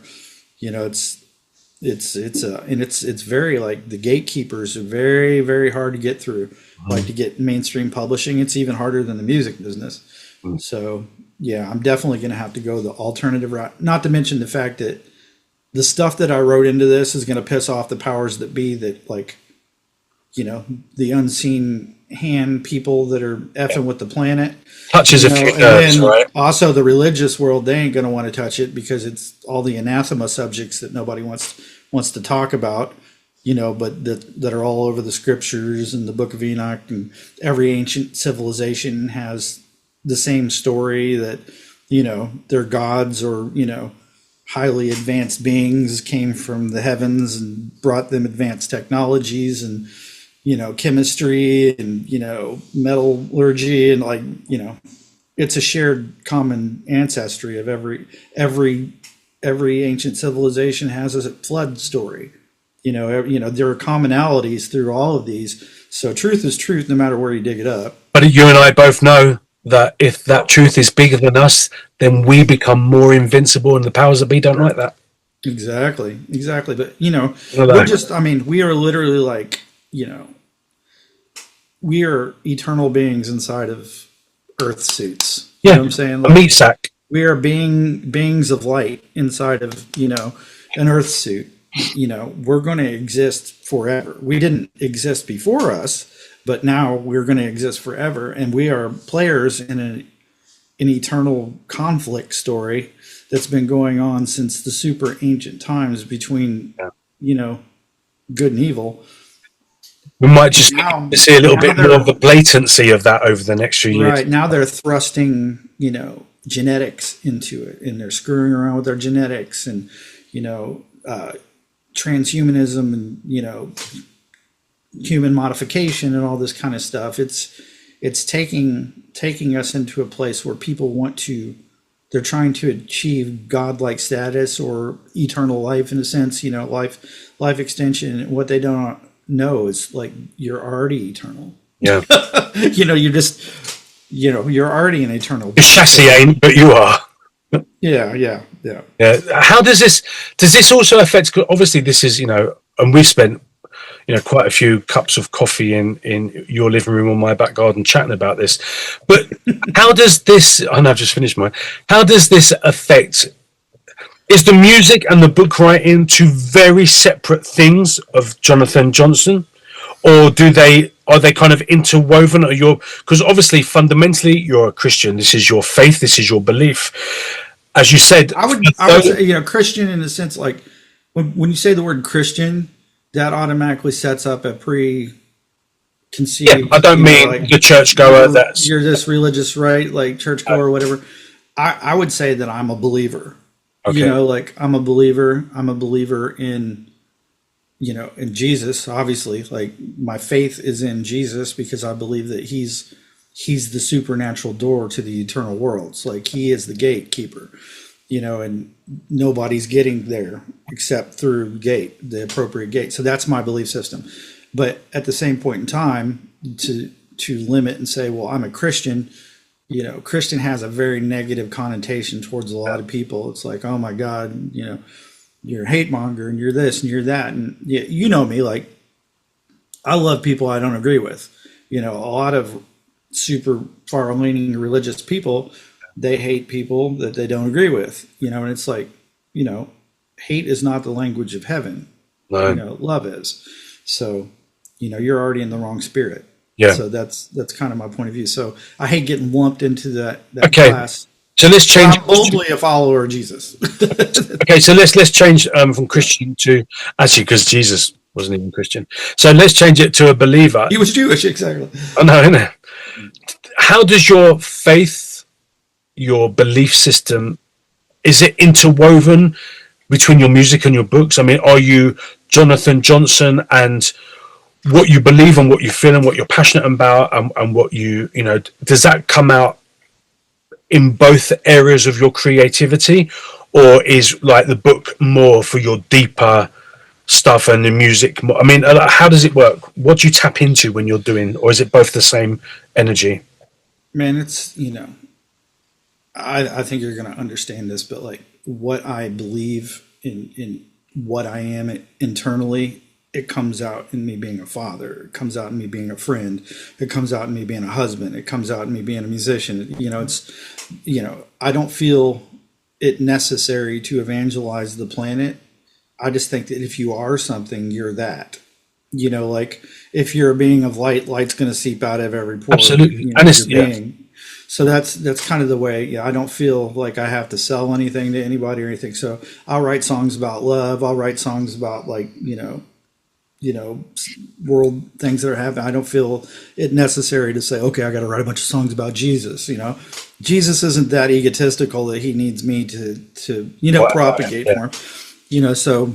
Speaker 4: It's very, like, the gatekeepers are very, very hard to get through. Mm-hmm. Like, to get mainstream publishing, it's even harder than the music business. Mm-hmm. So yeah, I'm definitely going to have to go the alternative route. Not to mention the fact that the stuff that I wrote into this is going to piss off the powers that be, that, like, the unseen hand people that are effing with the planet.
Speaker 1: Touches a few nerves, right?
Speaker 4: Also, the religious world, they ain't going to want to touch it because it's all the anathema subjects that nobody wants to talk about, but that are all over the scriptures and the Book of Enoch, and every ancient civilization has the same story that, their gods or, highly advanced beings came from the heavens and brought them advanced technologies and, chemistry and, metallurgy, and, like, it's a shared common ancestry of every ancient civilization has a flood story. There are commonalities through all of these. So truth is truth no matter where you dig it up.
Speaker 1: But you and I both know that if that truth is bigger than us, then we become more invincible, and the powers that be don't like that.
Speaker 4: Exactly. But, we are literally like, we are eternal beings inside of Earth suits. You know what I'm saying? Like,
Speaker 1: a meat sack.
Speaker 4: We are beings of light inside of, an Earth suit. We're going to exist forever. We didn't exist before us, but now we're going to exist forever. And we are players in an eternal conflict story that's been going on since the super ancient times between, good and evil.
Speaker 1: We might just
Speaker 4: Now,
Speaker 1: see a little
Speaker 4: now
Speaker 1: bit more of the blatancy of that over the next few years.
Speaker 4: right now they're thrusting, genetics into it, and they're screwing around with their genetics, and transhumanism, and human modification, and all this kind of stuff. It's taking us into a place where people they're trying to achieve godlike status or eternal life, in a sense, life extension. And what they don't know is, like, you're already eternal.
Speaker 1: Yeah.
Speaker 4: You're just, you're already an eternal.
Speaker 1: Your chassis ain't, but you are.
Speaker 4: Yeah.
Speaker 1: How does this also affect, obviously this is, and we spent, quite a few cups of coffee in your living room or my back garden chatting about this. But how does this, I know I've just finished mine, how does this affect, is the music and the book writing two very separate things of Jonathan Johnson? Or are they kind of interwoven? Because obviously fundamentally you're a Christian. This is your faith. This is your belief. As you said,
Speaker 4: I would say, Christian, in a sense, like when you say the word Christian, that automatically sets up a preconceived.
Speaker 1: Yeah, I don't mean like the churchgoer.
Speaker 4: You're this religious, right? Like churchgoer or whatever. I would say that I'm a believer. Okay. Like I'm a believer. I'm a believer in, in Jesus. Obviously, like my faith is in Jesus because I believe that he's the supernatural door to the eternal worlds. Like he is the gatekeeper. And nobody's getting there except through the appropriate gate. So that's my belief system. But at the same point in time, to limit and say, well, I'm a Christian, Christian has a very negative connotation towards a lot of people. It's like, oh my God, you're a hate monger and you're this and you're that. And you know me, like I love people I don't agree with. A lot of super far leaning religious people, they hate people that they don't agree with, and it's like, hate is not the language of heaven. No. Love is. So, you're already in the wrong spirit. Yeah. So that's kind of my point of view. So I hate getting lumped into that class.
Speaker 1: So let's change.
Speaker 4: I'm boldly a follower of Jesus.
Speaker 1: Okay. So let's change from Christian to, actually, because Jesus wasn't even Christian. So let's change it to a believer.
Speaker 4: He was Jewish. Exactly.
Speaker 1: I know. How does your faith, your belief system, is it interwoven between your music and your books? I mean, are you Jonathan Johnson, and what you believe and what you feel and what you're passionate about and what does that come out in both areas of your creativity, or is like the book more for your deeper stuff and the music more? I mean, how does it work? What do you tap into when you're doing, or is it both the same energy?
Speaker 4: Man, it's, I think you're going to understand this, but like what I believe in what I am internally, it comes out in me being a father. It comes out in me being a friend. It comes out in me being a husband. It comes out in me being a musician. I don't feel it necessary to evangelize the planet. I just think that if you are something, you're that. Like if you're a being of light, light's going to seep out of every pore.
Speaker 1: Absolutely.
Speaker 4: Being. So that's kind of the way. I don't feel like I have to sell anything to anybody or anything. So I'll write songs about love. I'll write songs about world things that are happening. I don't feel it necessary to say, okay, I got to write a bunch of songs about Jesus. Jesus isn't that egotistical that he needs me to propagate for him. So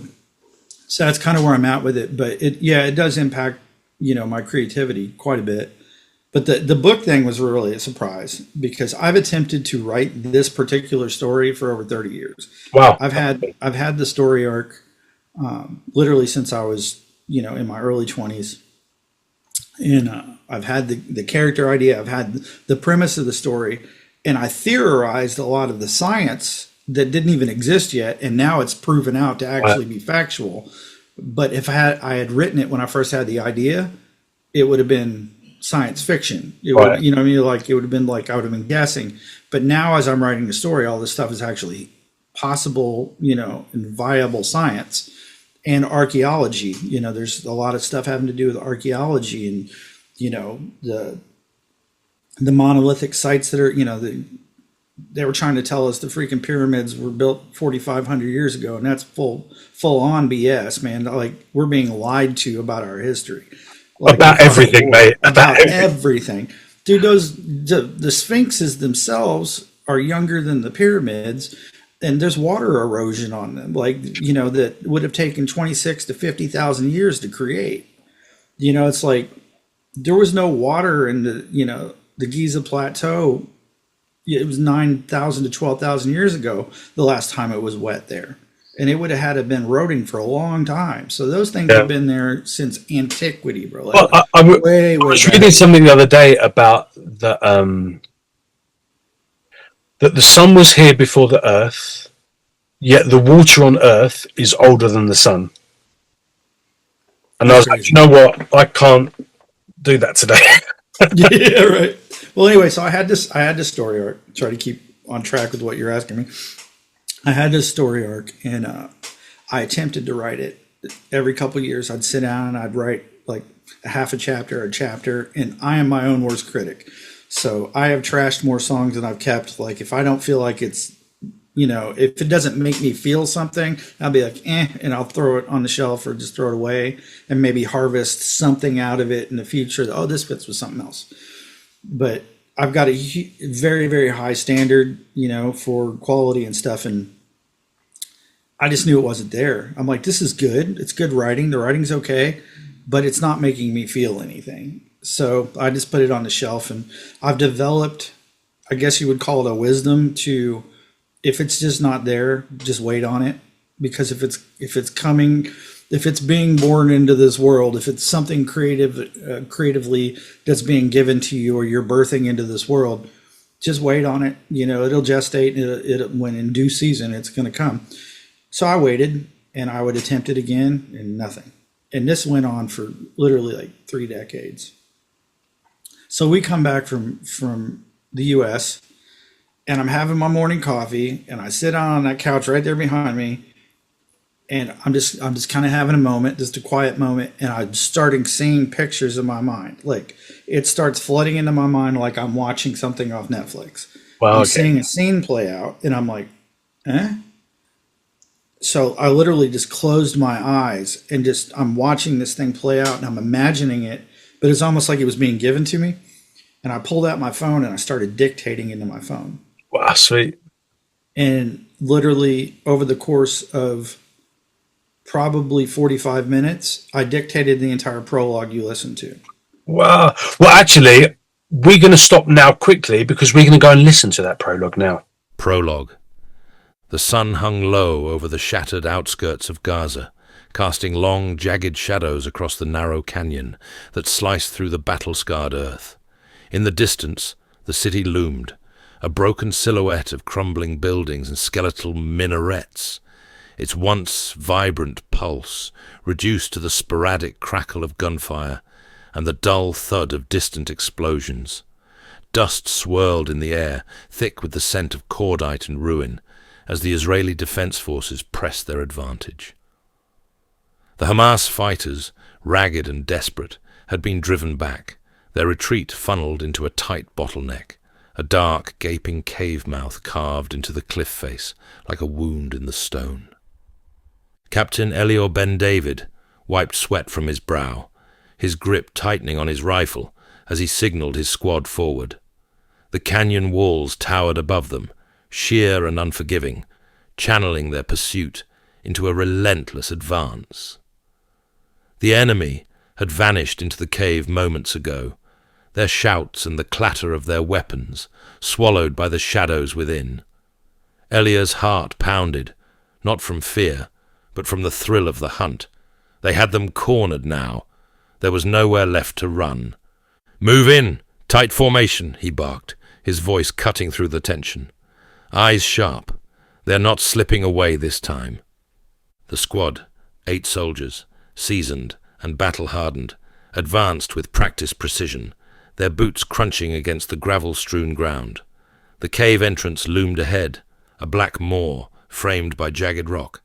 Speaker 4: that's kind of where I'm at with it. But it does impact, my creativity quite a bit. But the book thing was really a surprise because I've attempted to write this particular story for over 30 years.
Speaker 1: Wow.
Speaker 4: I've had the story arc literally since I was, in my early 20s. And I've had the character idea. I've had the premise of the story. And I theorized a lot of the science that didn't even exist yet. And now it's proven out to actually be factual. But if I had written it when I first had the idea, it would have been science fiction. It would, Like it would have been like I would have been guessing. But now, as I'm writing the story, all this stuff is actually possible, and viable science and archaeology. There's a lot of stuff having to do with archaeology and the monolithic sites that are they were trying to tell us the freaking pyramids were built 4,500 years ago, and that's full on BS, man. Like we're being lied to about our history. Like
Speaker 1: About everything, mate. About
Speaker 4: about
Speaker 1: everything.
Speaker 4: everything. Dude, the sphinxes themselves are younger than the pyramids, and there's water erosion on them. Like, that would have taken 26 to 50,000 years to create. It's like there was no water in the Giza plateau. It was 9,000 to 12,000 years ago the last time it was wet there. And it would have had to have been eroding for a long time. So those things have been there since antiquity, bro. Like,
Speaker 1: Well, I
Speaker 4: way
Speaker 1: was
Speaker 4: back.
Speaker 1: reading something the other day about that the sun was here before the earth, yet the water on earth is older than the sun. And I was like,
Speaker 4: Crazy.
Speaker 1: you know what? I can't do that today.
Speaker 4: Yeah, right. Well, anyway, so I had this story arc. Try to keep on track with what you're asking me. I had this story arc, and I attempted to write it. Every couple of years, I'd sit down and I'd write like a half a chapter, and I am my own worst critic. So I have trashed more songs than I've kept. Like, if I don't feel like it's, if it doesn't make me feel something, I'll be like, and I'll throw it on the shelf or just throw it away and maybe harvest something out of it in the future. Oh, this fits with something else. But I've got a very, very high standard, for quality and stuff. And I just knew it wasn't there. I'm like, this is good. It's good writing. The writing's okay, but it's not making me feel anything. So I just put it on the shelf, and I've developed, I guess you would call it a wisdom to, if it's just not there, just wait on it. Because if it's being born into this world, if it's something creatively that's being given to you, or you're birthing into this world, just wait on it. It'll gestate. When in due season, it's going to come. So I waited, and I would attempt it again, and nothing. And this went on for literally like 3 decades. So we come back from the U.S., and I'm having my morning coffee, and I sit down on that couch right there behind me, and I'm just kind of having a moment, just a quiet moment, and I'm starting seeing pictures in my mind. Like, it starts flooding into my mind like I'm watching something off Netflix.
Speaker 1: Wow,
Speaker 4: I'm seeing a scene play out, and I'm like, eh? So I literally just closed my eyes and I'm watching this thing play out, and I'm imagining it, but it's almost like it was being given to me. And I pulled out my phone and I started dictating into my phone.
Speaker 1: Wow, sweet.
Speaker 4: And literally over the course of probably 45 minutes, I dictated the entire prologue you listened to.
Speaker 1: Wow. Well, actually, we're going to stop now quickly because we're going to go and listen to that prologue now.
Speaker 5: Prologue. The sun hung low over the shattered outskirts of Gaza, casting long, jagged shadows across the narrow canyon that sliced through the battle-scarred earth. In the distance, the city loomed, a broken silhouette of crumbling buildings and skeletal minarets, its once vibrant pulse reduced to the sporadic crackle of gunfire and the dull thud of distant explosions. Dust swirled in the air, thick with the scent of cordite and ruin, as the Israeli defense forces pressed their advantage. The Hamas fighters, ragged and desperate, had been driven back, their retreat funneled into a tight bottleneck, a dark, gaping cave mouth carved into the cliff face like a wound in the stone. Captain Elior Ben David wiped sweat from his brow, his grip tightening on his rifle as he signaled his squad forward. The canyon walls towered above them, sheer and unforgiving, channeling their pursuit into a relentless advance. The enemy had vanished into the cave moments ago, their shouts and the clatter of their weapons swallowed by the shadows within. Elia's heart pounded, not from fear, but from the thrill of the hunt. They had them cornered now. There was nowhere left to run. "Move in! Tight formation!" he barked, his voice cutting through the tension. Eyes sharp. They're not slipping away this time. The squad, 8 soldiers, seasoned and battle-hardened, advanced with practiced precision, their boots crunching against the gravel-strewn ground. The cave entrance loomed ahead, a black maw framed by jagged rock.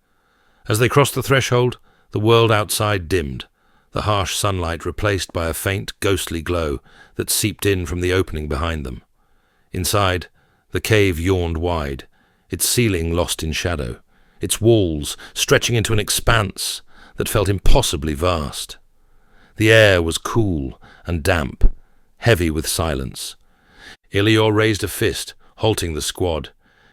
Speaker 5: As they crossed the threshold, the world outside dimmed, the harsh sunlight replaced by a faint, ghostly glow that seeped in from the opening behind them. Inside, the cave yawned wide, its ceiling lost in shadow, its walls stretching into an expanse that felt impossibly vast. The air was cool and damp, heavy with silence. Ilior raised a fist, halting the squad.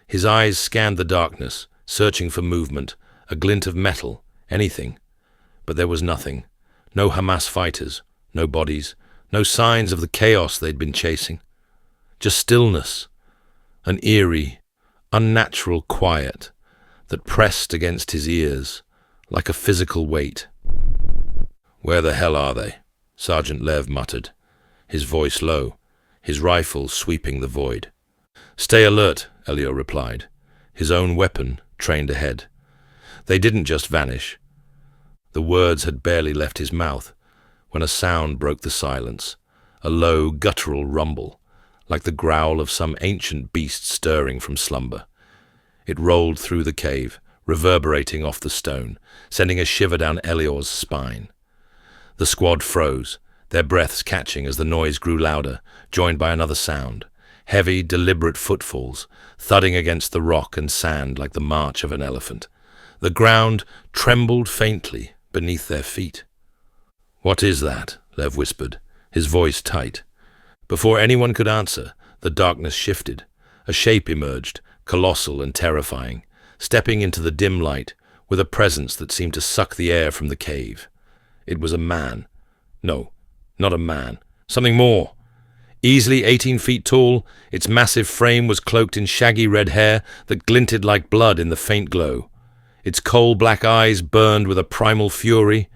Speaker 5: His eyes scanned the darkness, searching for movement, a glint of metal, anything. But there was nothing. No Hamas fighters, no bodies, no signs of the chaos they'd been chasing. Just stillness, an eerie, unnatural quiet that pressed against his ears like a physical weight. "Where the hell are they?" Sergeant Lev muttered, his voice low, his rifle sweeping the void. "Stay alert," Ilior replied, his own weapon trained ahead. They didn't just vanish. The words had barely left his mouth when a sound broke the silence, a low, guttural rumble, like the growl of some ancient beast stirring from slumber. It rolled through the cave, reverberating off the stone, sending a shiver down Elior's spine. The squad froze, their breaths catching as the noise grew louder, joined by another sound, heavy, deliberate footfalls, thudding against the rock and sand like the march of an elephant. The ground trembled faintly beneath their feet. "What is that?" Lev whispered, his voice tight. Before anyone could answer, the darkness shifted. A shape emerged, colossal and terrifying, stepping into the dim light with a presence that seemed to suck the air from the cave. It was a man. No, not a man. Something more. Easily 18 feet tall, its massive frame was cloaked in shaggy red hair that glinted like blood in the faint glow. Its coal-black eyes burned with a primal fury,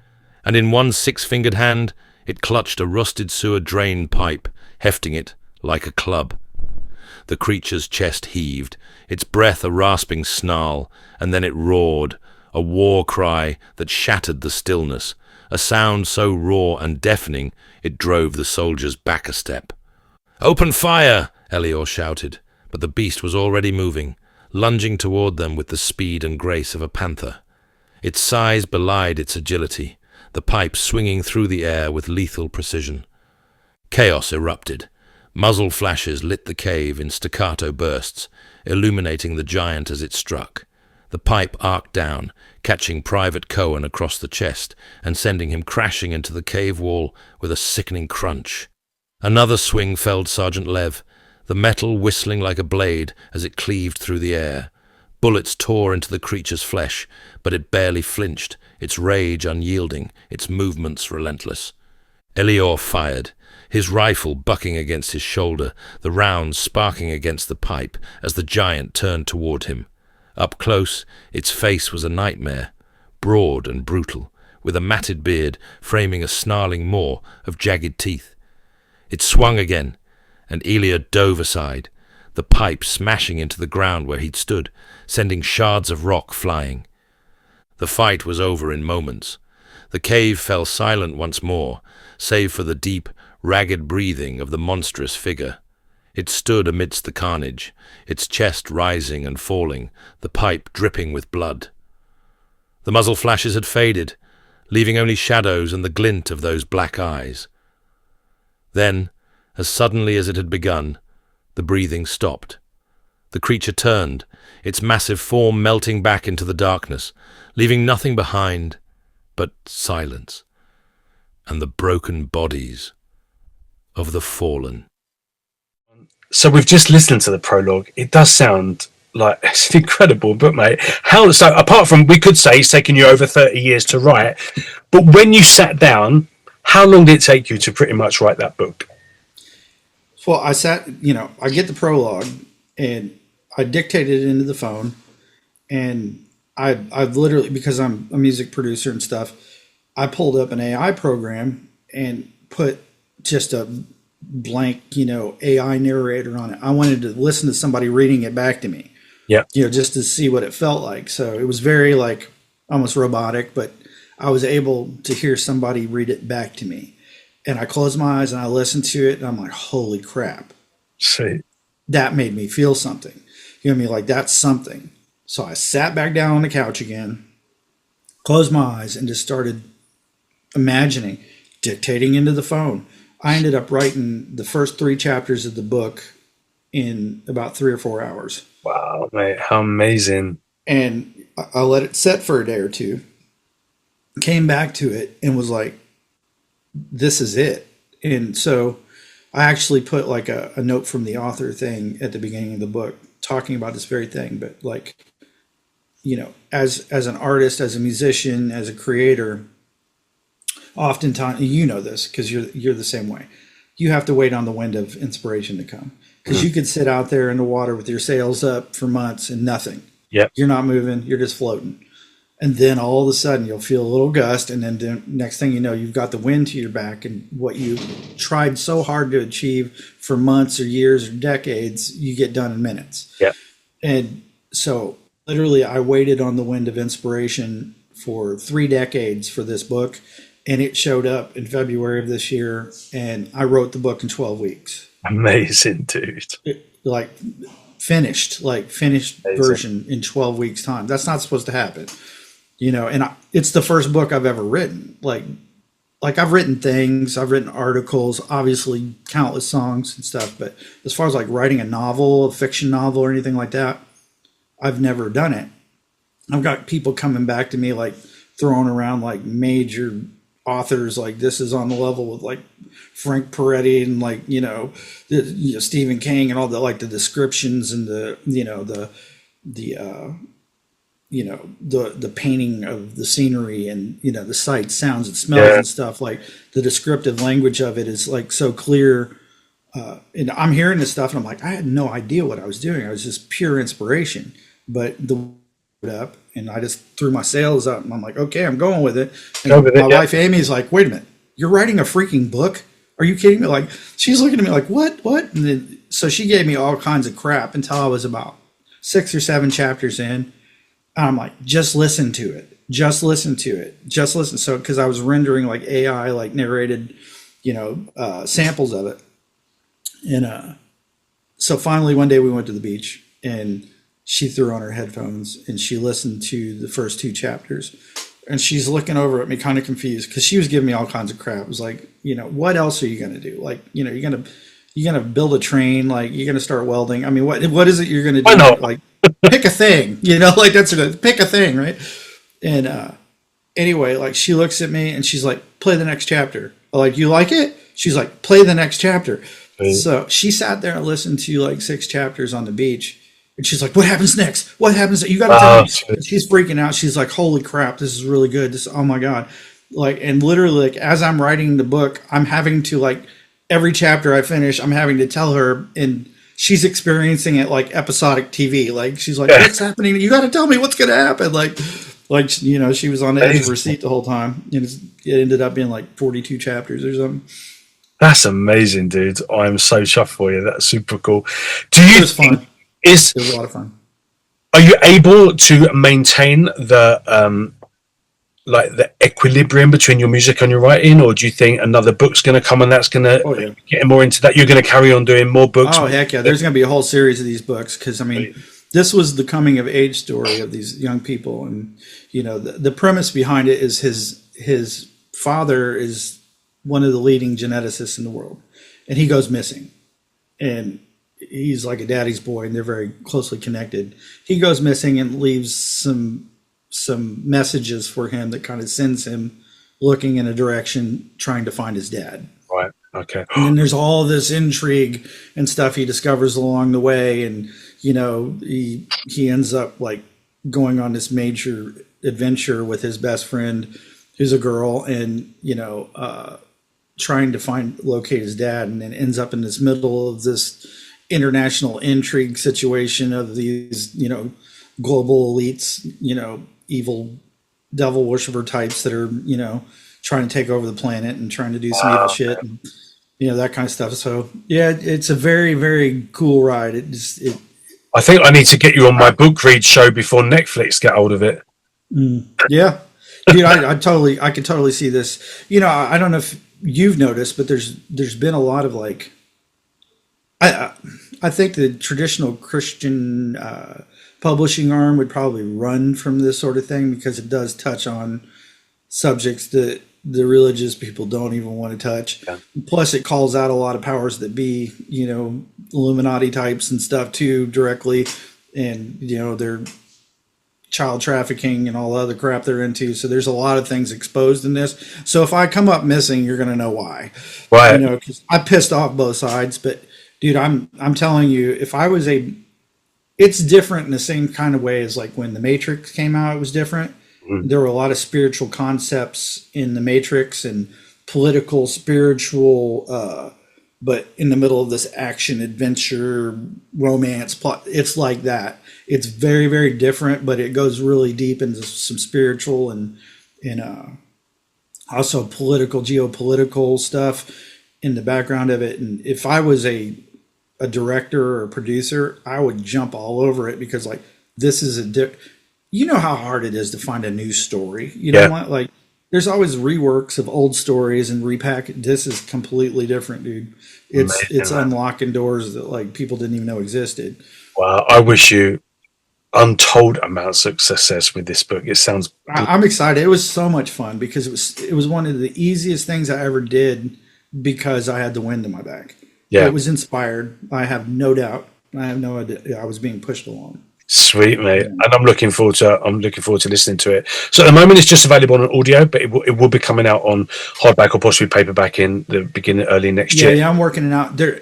Speaker 5: and in one 6-fingered hand it clutched a rusted sewer drain pipe, hefting it like a club. The creature's chest heaved, its breath a rasping snarl, and then it roared, a war cry that shattered the stillness, a sound so raw and deafening it drove the soldiers back a step. "Open fire!" Ilior shouted, but the beast was already moving, lunging toward them with the speed and grace of a panther. Its size belied its agility, the pipe swinging through the air with lethal precision. Chaos erupted. Muzzle flashes lit the cave in staccato bursts, illuminating the giant as it struck. The pipe arced down, catching Private Cohen across the chest and sending him crashing into the cave wall with a sickening crunch. Another swing felled Sergeant Lev, the metal whistling like a blade as it cleaved through the air. Bullets tore into the creature's flesh, but it barely flinched, its rage unyielding, its movements relentless. Ilior fired, his rifle bucking against his shoulder, the rounds sparking against the pipe as the giant turned toward him. Up close, its face was a nightmare, broad and brutal, with a matted beard framing a snarling maw of jagged teeth. It swung again, and Ilior dove aside, the pipe smashing into the ground where he'd stood, sending shards of rock flying. The fight was over in moments. The cave fell silent once more, save for the deep, ragged breathing of the monstrous figure. It stood amidst the carnage, its chest rising and falling, the pipe dripping with blood. The muzzle flashes had faded, leaving only shadows and the glint of those black eyes. Then, as suddenly as it had begun, the breathing stopped. The creature turned, its massive form melting back into the darkness, leaving nothing behind but silence and the broken bodies of the fallen.
Speaker 1: So we've just listened to the prologue. It does sound like it's an incredible book, mate. So apart from, we could say it's taken you over 30 years to write, but when you sat down, how long did it take you to pretty much write that book?
Speaker 4: Well, I get the prologue and I dictated it into the phone, and I've literally, because I'm a music producer and stuff, I pulled up an AI program and put just a blank, AI narrator on it. I wanted to listen to somebody reading it back to me.
Speaker 1: Yeah.
Speaker 4: Just to see what it felt like. So it was very almost robotic, but I was able to hear somebody read it back to me. And I closed my eyes and I listened to it and I'm like, holy crap.
Speaker 1: Sweet.
Speaker 4: That made me feel something. You know what I mean? Like, that's something. So I sat back down on the couch again, closed my eyes, and just started imagining, dictating into the phone. I ended up writing the first 3 chapters of the book in about 3 or 4 hours.
Speaker 1: Wow, mate, how amazing.
Speaker 4: And I let it set for a day or two, came back to it and was like, this is it. And so I actually put like a note from the author thing at the beginning of the book talking about this very thing. But like, as an artist, as a musician, as a creator, oftentimes, this because you're the same way. You have to wait on the wind of inspiration to come, because you could sit out there in the water with your sails up for months and nothing.
Speaker 1: Yeah.
Speaker 4: You're not moving. You're just floating. And then all of a sudden you'll feel a little gust. And then the next thing you know, you've got the wind to your back, and what you tried so hard to achieve for months or years or decades, you get done in minutes.
Speaker 1: Yeah.
Speaker 4: And so literally I waited on the wind of inspiration for 3 decades for this book. And it showed up in February of this year, and I wrote the book in 12 weeks.
Speaker 1: Amazing, dude.
Speaker 4: Finished Amazing. Version in 12 weeks time. That's not supposed to happen, and it's the first book I've ever written. Like I've written things, I've written articles, obviously countless songs and stuff. But as far as like writing a novel, a fiction novel or anything like that, I've never done it. I've got people coming back to me like throwing around like major authors, like this is on the level with like Frank Peretti and like Stephen King and all the like the descriptions and the painting of the scenery and the sights, sounds, and smells and stuff. Like the descriptive language of it is like so clear. And I'm hearing this stuff and I'm like, I had no idea what I was doing. I was just pure inspiration. But the up and I just threw my sails up and I'm like, okay, I'm going with it. And my wife Amy's like, wait a minute, you're writing a freaking book? Are you kidding me? Like, she's looking at me like, what? And then, so she gave me all kinds of crap until I was about 6 or 7 chapters in. And I'm like, just listen to it. Just listen to it. Just listen. So, because I was rendering like AI, like narrated, samples of it. And so finally one day we went to the beach and she threw on her headphones and she listened to the first 2 chapters, and she's looking over at me kind of confused because she was giving me all kinds of crap. It was like, what else are you going to do? Like, you're going to build a train, like you're going to start welding. I mean, what is it you're going to do? Like pick a thing, like that's pick a thing. Right. And, anyway, like she looks at me and she's like, play the next chapter. I'm like, you like it? She's like, play the next chapter. Right. So she sat there and listened to like 6 chapters on the beach. And she's like, what happens next? What happens? You got to tell me. She's freaking out. She's like, holy crap, this is really good. Oh my God. Like, and literally like, as I'm writing the book, I'm having to like, every chapter I finish, I'm having to tell her, and she's experiencing it like episodic TV. Like, she's like, what's happening? You got to tell me what's going to happen. Like, she was on the edge of her seat the whole time. And it ended up being like 42 chapters or something.
Speaker 1: That's amazing, dude. I'm so chuffed for you. That's super cool. It was fun. It was a lot of fun. Are you able to maintain the the equilibrium between your music and your writing, or do you think another book's going to come and that's going to get more into that? You're going to carry on doing more books?
Speaker 4: Oh heck yeah! There's going to be a whole series of these books because I mean, this was the coming of age story of these young people, and the premise behind it is his father is one of the leading geneticists in the world, and he goes missing, and he's like a daddy's boy and they're very closely connected. He goes missing and leaves some messages for him that kind of sends him looking in a direction, trying to find his dad.
Speaker 1: Right. Okay.
Speaker 4: And then there's all this intrigue and stuff he discovers along the way. And, he ends up like going on this major adventure with his best friend, who's a girl, and, trying to locate his dad, and then ends up in this middle of this international intrigue situation of these, global elites, evil devil worshiper types that are, trying to take over the planet and trying to do some evil shit and, that kind of stuff. So yeah, it's a very, very cool ride.
Speaker 1: I think I need to get you on my book read show before Netflix get hold of it.
Speaker 4: Yeah. Dude, I could totally see this. I don't know if you've noticed, but there's been a lot of like, I think the traditional Christian publishing arm would probably run from this sort of thing because it does touch on subjects that the religious people don't even want to touch. Yeah. Plus, it calls out a lot of powers that be, Illuminati types and stuff too directly, and they're child trafficking and all the other crap they're into. So there's a lot of things exposed in this. So if I come up missing, you're going to know why.
Speaker 1: Right.
Speaker 4: You know, because I pissed off both sides. But dude, I'm telling you, if I was it's different in the same kind of way as like when the Matrix came out, it was different. There were a lot of spiritual concepts in the Matrix and political, spiritual, but in the middle of this action, adventure, romance plot. It's like that. It's very, very different, but it goes really deep into some spiritual and also political, geopolitical stuff in the background of it. And if I was a director or a producer, I would jump all over it because like this is you know how hard it is to find a new story. You know what? Like there's always reworks of old stories and repackage. This is completely different, dude. It's unlocking doors that like people didn't even know existed.
Speaker 1: Wow, I wish you untold amounts of success with this book. It sounds.
Speaker 4: I'm excited. It was so much fun because it was one of the easiest things I ever did because I had the wind in my back.
Speaker 1: Yeah,
Speaker 4: it was inspired. I have no doubt. I have no idea. I was being pushed along.
Speaker 1: Sweet, mate, and I'm looking forward to listening to it. So at the moment, it's just available on audio, but it will be coming out on hardback or possibly paperback in the beginning early next year.
Speaker 4: Yeah, I'm working it out. There,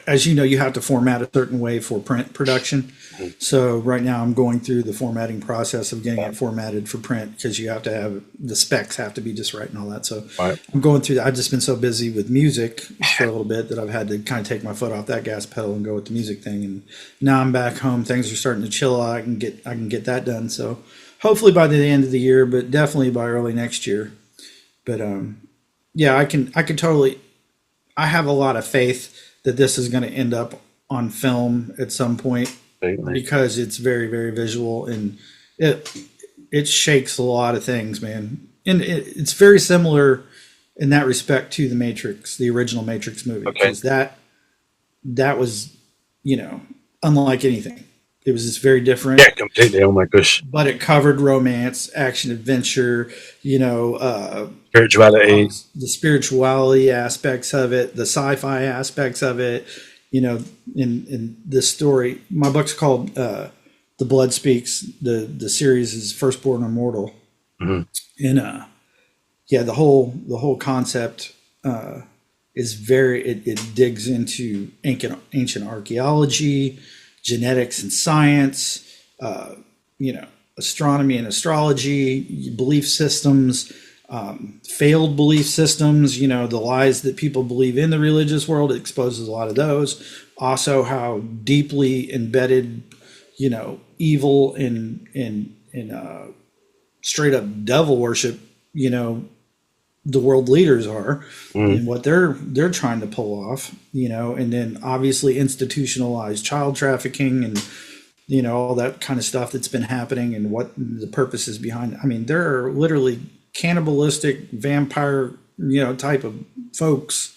Speaker 4: as you know, you have to format a certain way for print production. So right now, I'm going through the formatting process of getting it formatted for print because you have to have the specs have to be just right and all that. So I'm going through that. I've just been so busy with music for a little bit that I've had to kind of take my foot off that gas pedal and go with the music thing. And now I'm back home. Things are starting to chill out. I can get that done. So hopefully by the end of the year, but definitely by early next year. But yeah, I can totally. I have a lot of faith that this is going to end up on film at some point. Because it's very, very visual and it shakes a lot of things, man. And it's very similar in that respect to the Matrix, the original Matrix movie, because that was, unlike anything. It was just very different.
Speaker 1: Yeah, completely. Oh my gosh!
Speaker 4: But it covered romance, action, adventure,
Speaker 1: spirituality,
Speaker 4: the spirituality aspects of it, the sci-fi aspects of it. In this story, my book's called The Blood Speaks. The series is Firstborn Immortal. And the whole concept is it digs into ancient archaeology, genetics and science, astronomy and astrology, belief systems, failed belief systems, the lies that people believe in the religious world. It exposes a lot of those. Also how deeply embedded, evil and straight up devil worship, the world leaders are and what they're trying to pull off, and then obviously institutionalized child trafficking and, all that kind of stuff that's been happening and what the purpose is behind it. I mean, there are literally cannibalistic vampire, type of folks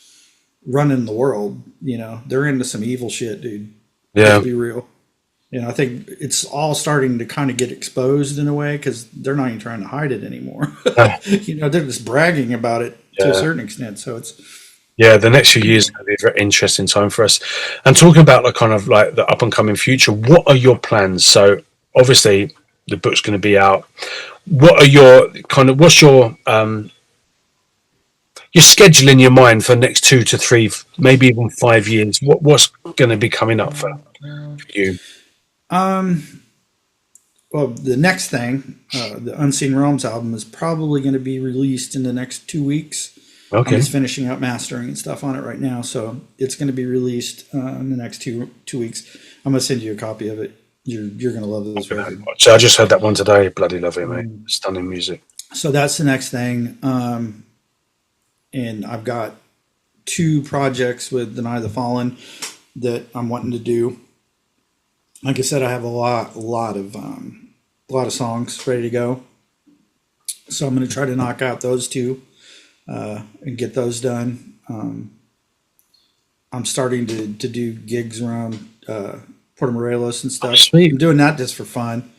Speaker 4: running the world. They're into some evil shit, dude.
Speaker 1: Yeah.
Speaker 4: Let's be real. I think it's all starting to kind of get exposed in a way because they're not even trying to hide it anymore. They're just bragging about it to a certain extent. So it's.
Speaker 1: Yeah, the next few years is going to be a very interesting time for us. And talking about the up and coming future, what are your plans? So obviously the book's going to be out. What are what's your schedule in your mind for the next 2 to 3, maybe even 5 years? What's going to be coming up for you?
Speaker 4: Well, the next thing, the Unseen Realms album is probably going to be released in the next 2 weeks.
Speaker 1: Okay.
Speaker 4: I'm just finishing up mastering and stuff on it right now, so it's going to be released in the next two weeks. I'm going to send you a copy of it. You're going to love this record.
Speaker 1: So I just heard that one today. Bloody love it, mate. Stunning music.
Speaker 4: So that's the next thing. And I've got 2 projects with Deny the Fallen that I'm wanting to do. Like I said, I have a lot of songs ready to go. So I'm going to try to knock out those 2 and get those done. I'm starting to do gigs around Puerto Morelos and stuff.
Speaker 1: Sweet.
Speaker 4: I'm doing that just for fun.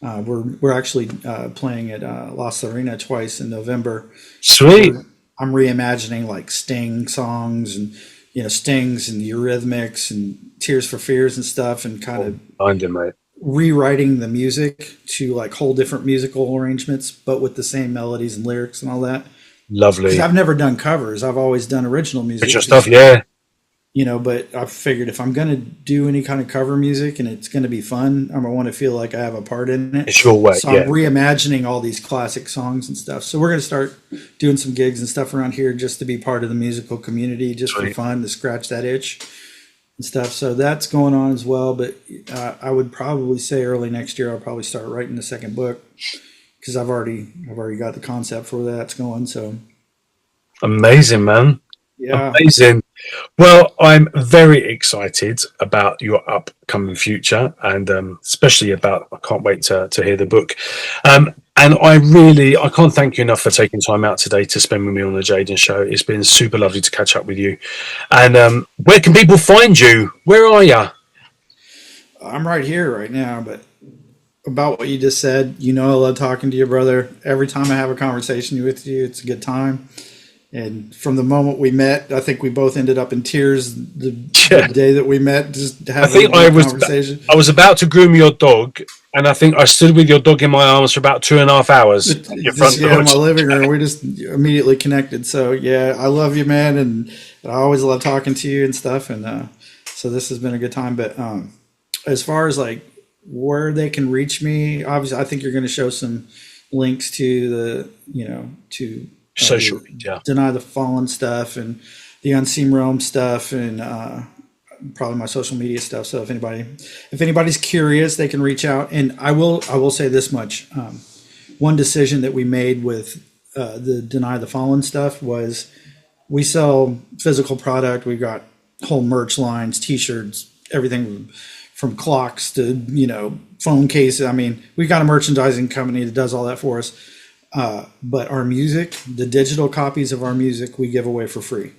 Speaker 4: We're actually playing at La Serena twice in November.
Speaker 1: Sweet.
Speaker 4: I'm reimagining like Sting songs and Stings and the Eurythmics and Tears for Fears and stuff, and kind of
Speaker 1: Behind him, mate.
Speaker 4: rewriting the music to like whole different musical arrangements, but with the same melodies and lyrics and all that.
Speaker 1: Lovely.
Speaker 4: Because I've never done covers. I've always done original music.
Speaker 1: Original stuff, yeah.
Speaker 4: You know, but I figured if I'm going to do any kind of cover music and it's going to be fun, I'm going to want to feel like I have a part in it.
Speaker 1: It's your way,
Speaker 4: so I'm reimagining all these classic songs and stuff. So we're going to start doing some gigs and stuff around here just to be part of the musical community, just for fun, to scratch that itch and stuff. So that's going on as well. But I would probably say early next year I'll probably start writing the second book, because I've already got the concept for that's going. So
Speaker 1: amazing, man.
Speaker 4: Yeah,
Speaker 1: amazing. Well, I'm very excited about your upcoming future, and especially about, I can't wait to hear the book. And I can't thank you enough for taking time out today to spend with me on the Jaden Show. It's been super lovely to catch up with you. And where can people find you? Where are you?
Speaker 4: I'm right here right now, but about what you just said, I love talking to you, brother. Every time I have a conversation with you, it's a good time. And from the moment we met, I think we both ended up in tears the day that we met, just having a conversation.
Speaker 1: I was about to groom your dog, and I think I stood with your dog in my arms for about 2.5 hours at your front door.
Speaker 4: In my living room. We just immediately connected. So, yeah, I love you, man, and I always love talking to you and stuff. And so this has been a good time. But as far as, like, where they can reach me, obviously, I think you're going to show some links to to
Speaker 1: social media,
Speaker 4: Deny the Fallen stuff and the Unseen Realm stuff, and probably my social media stuff. So if anybody's curious, they can reach out. And I will say this much: one decision that we made with the Deny the Fallen stuff was we sell physical product. We got whole merch lines, T-shirts, everything from clocks to phone cases. I mean, we got a merchandising company that does all that for us. But our music, the digital copies of our music, we give away for free.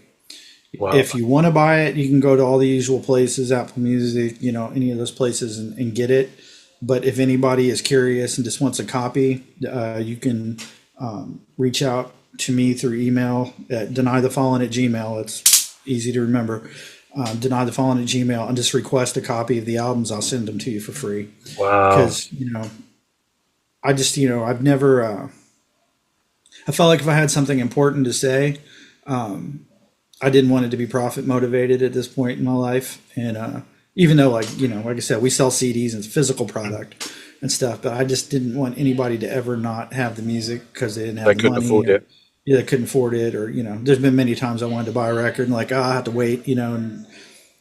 Speaker 1: Wow.
Speaker 4: If you want to buy it, you can go to all the usual places, Apple Music, any of those places, and get it. But if anybody is curious and just wants a copy, you can reach out to me through email at denythefallen@gmail. It's easy to remember. Denythefallen@gmail, and just request a copy of the albums. I'll send them to you for free.
Speaker 1: Wow.
Speaker 4: Because, I just, I've never... I felt like if I had something important to say, I didn't want it to be profit motivated at this point in my life. And even though, like I said, we sell CDs and it's physical product and stuff, but I just didn't want anybody to ever not have the music because they didn't have the money. They couldn't afford it. Yeah, they couldn't afford it. Or, there's been many times I wanted to buy a record and I have to wait, and,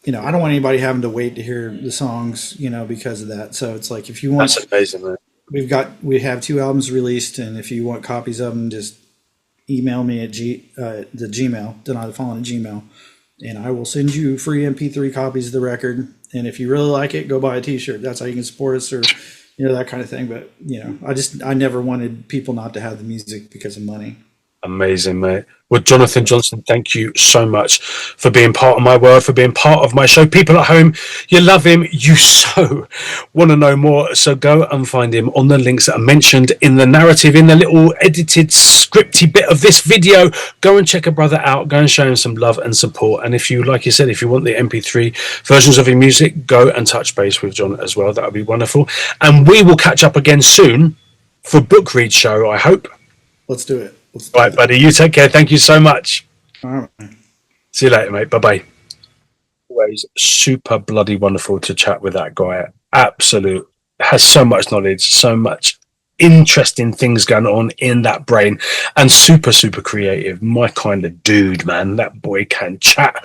Speaker 4: I don't want anybody having to wait to hear the songs, because of that. So it's like, if you want...
Speaker 1: That's amazing, man.
Speaker 4: We have 2 albums released, and if you want copies of them, just email me at the Gmail, denythefallen@gmail, and I will send you free MP3 copies of the record. And if you really like it, go buy a T-shirt. That's how you can support us, or that kind of thing. But I never wanted people not to have the music because of money. Amazing, mate. Well, Jonathan Johnson, thank you so much for being part of my world, for being part of my show. People at home, you love him. You so want to know more. So go and find him on the links that are mentioned in the narrative, in the little edited, scripty bit of this video. Go and check a brother out. Go and show him some love and support. And if you, like you said, if you want the MP3 versions of your music, go and touch base with John as well. That would be wonderful. And we will catch up again soon for Book Read Show, I hope. Let's do it. All right, buddy. You take care. Thank you so much. All right. See you later, mate. Bye-bye. Always super bloody wonderful to chat with that guy. Absolute. Has so much knowledge, so much interesting things going on in that brain, and super, super creative. My kind of dude, man. That boy can chat.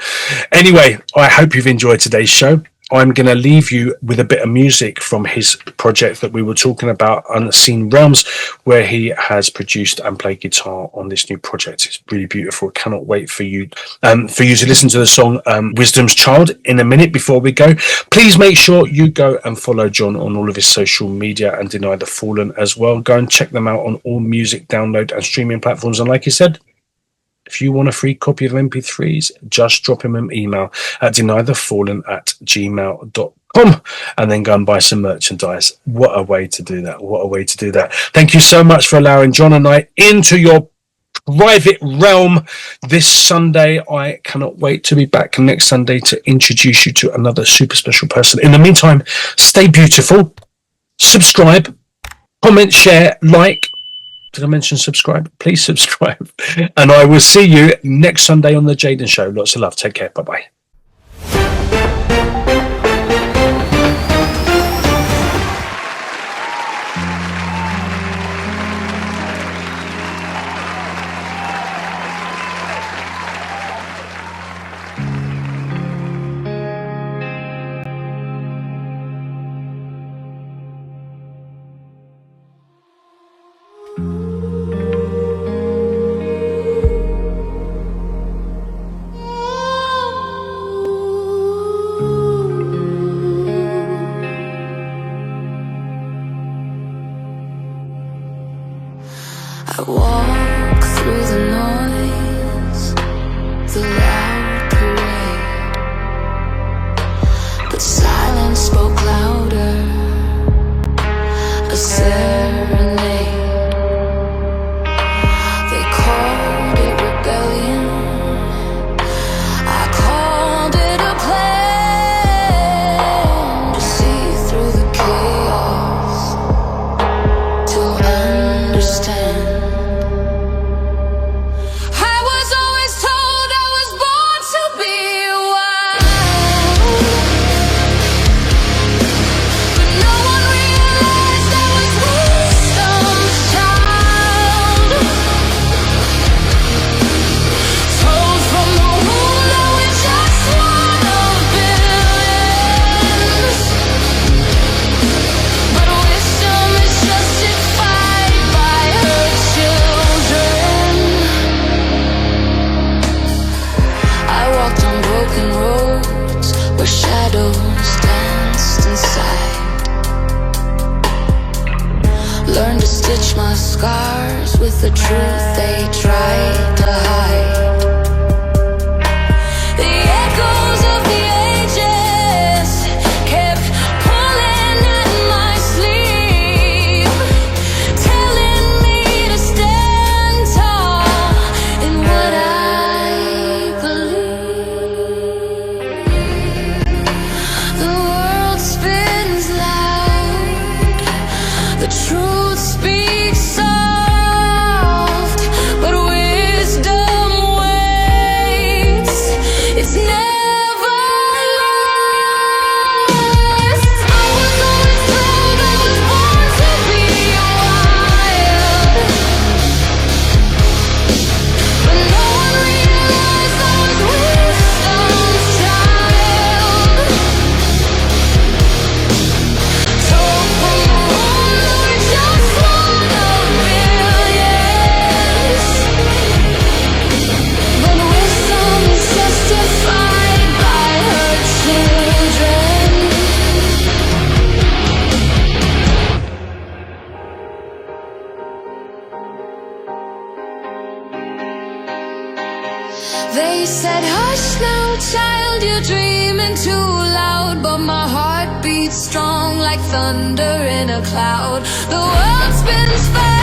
Speaker 4: Anyway, I hope you've enjoyed today's show. I'm going to leave you with a bit of music from his project that we were talking about, Unseen Realms, where he has produced and played guitar on this new project. It's really beautiful. Cannot wait for you to listen to the song Wisdom's Child in a minute. Before we go, please make sure you go and follow John on all of his social media, and Deny the Fallen as well. Go and check them out on all music download and streaming platforms. And like you said, if you want a free copy of MP3s, just drop him an email at denythefallen@gmail.com, and then go and buy some merchandise. What a way to do that. What a way to do that. Thank you so much for allowing John and I into your private realm this Sunday. I cannot wait to be back next Sunday to introduce you to another super special person. In the meantime, stay beautiful,
Speaker 1: subscribe, comment, share, like. Did I mention subscribe? Please subscribe. And I will see you next Sunday on the Jaden Show. Lots of love. Take care. Bye-bye.
Speaker 6: I walk through the noise, the loud parade, but silence spoke louder, a serenade. They called it rebellion, I called it a plan to see through the chaos, to understand. Shadows danced inside. Learned to stitch my scars with the truth they tried to hide. The echoes of the ages kept pulling at my sleeve, telling me to stand tall in what I believe. The world spins loud, the truth speaks soft, but wisdom waits, it's never lost. I was always told I was born to be wild, but no one realized I was wisdom's child. Told from the womb that we're just one of millions, but wisdom is justified by her children. They said, hush now, child, you're dreaming too loud, but my heart beats strong like thunder in a cloud. The world spins fast.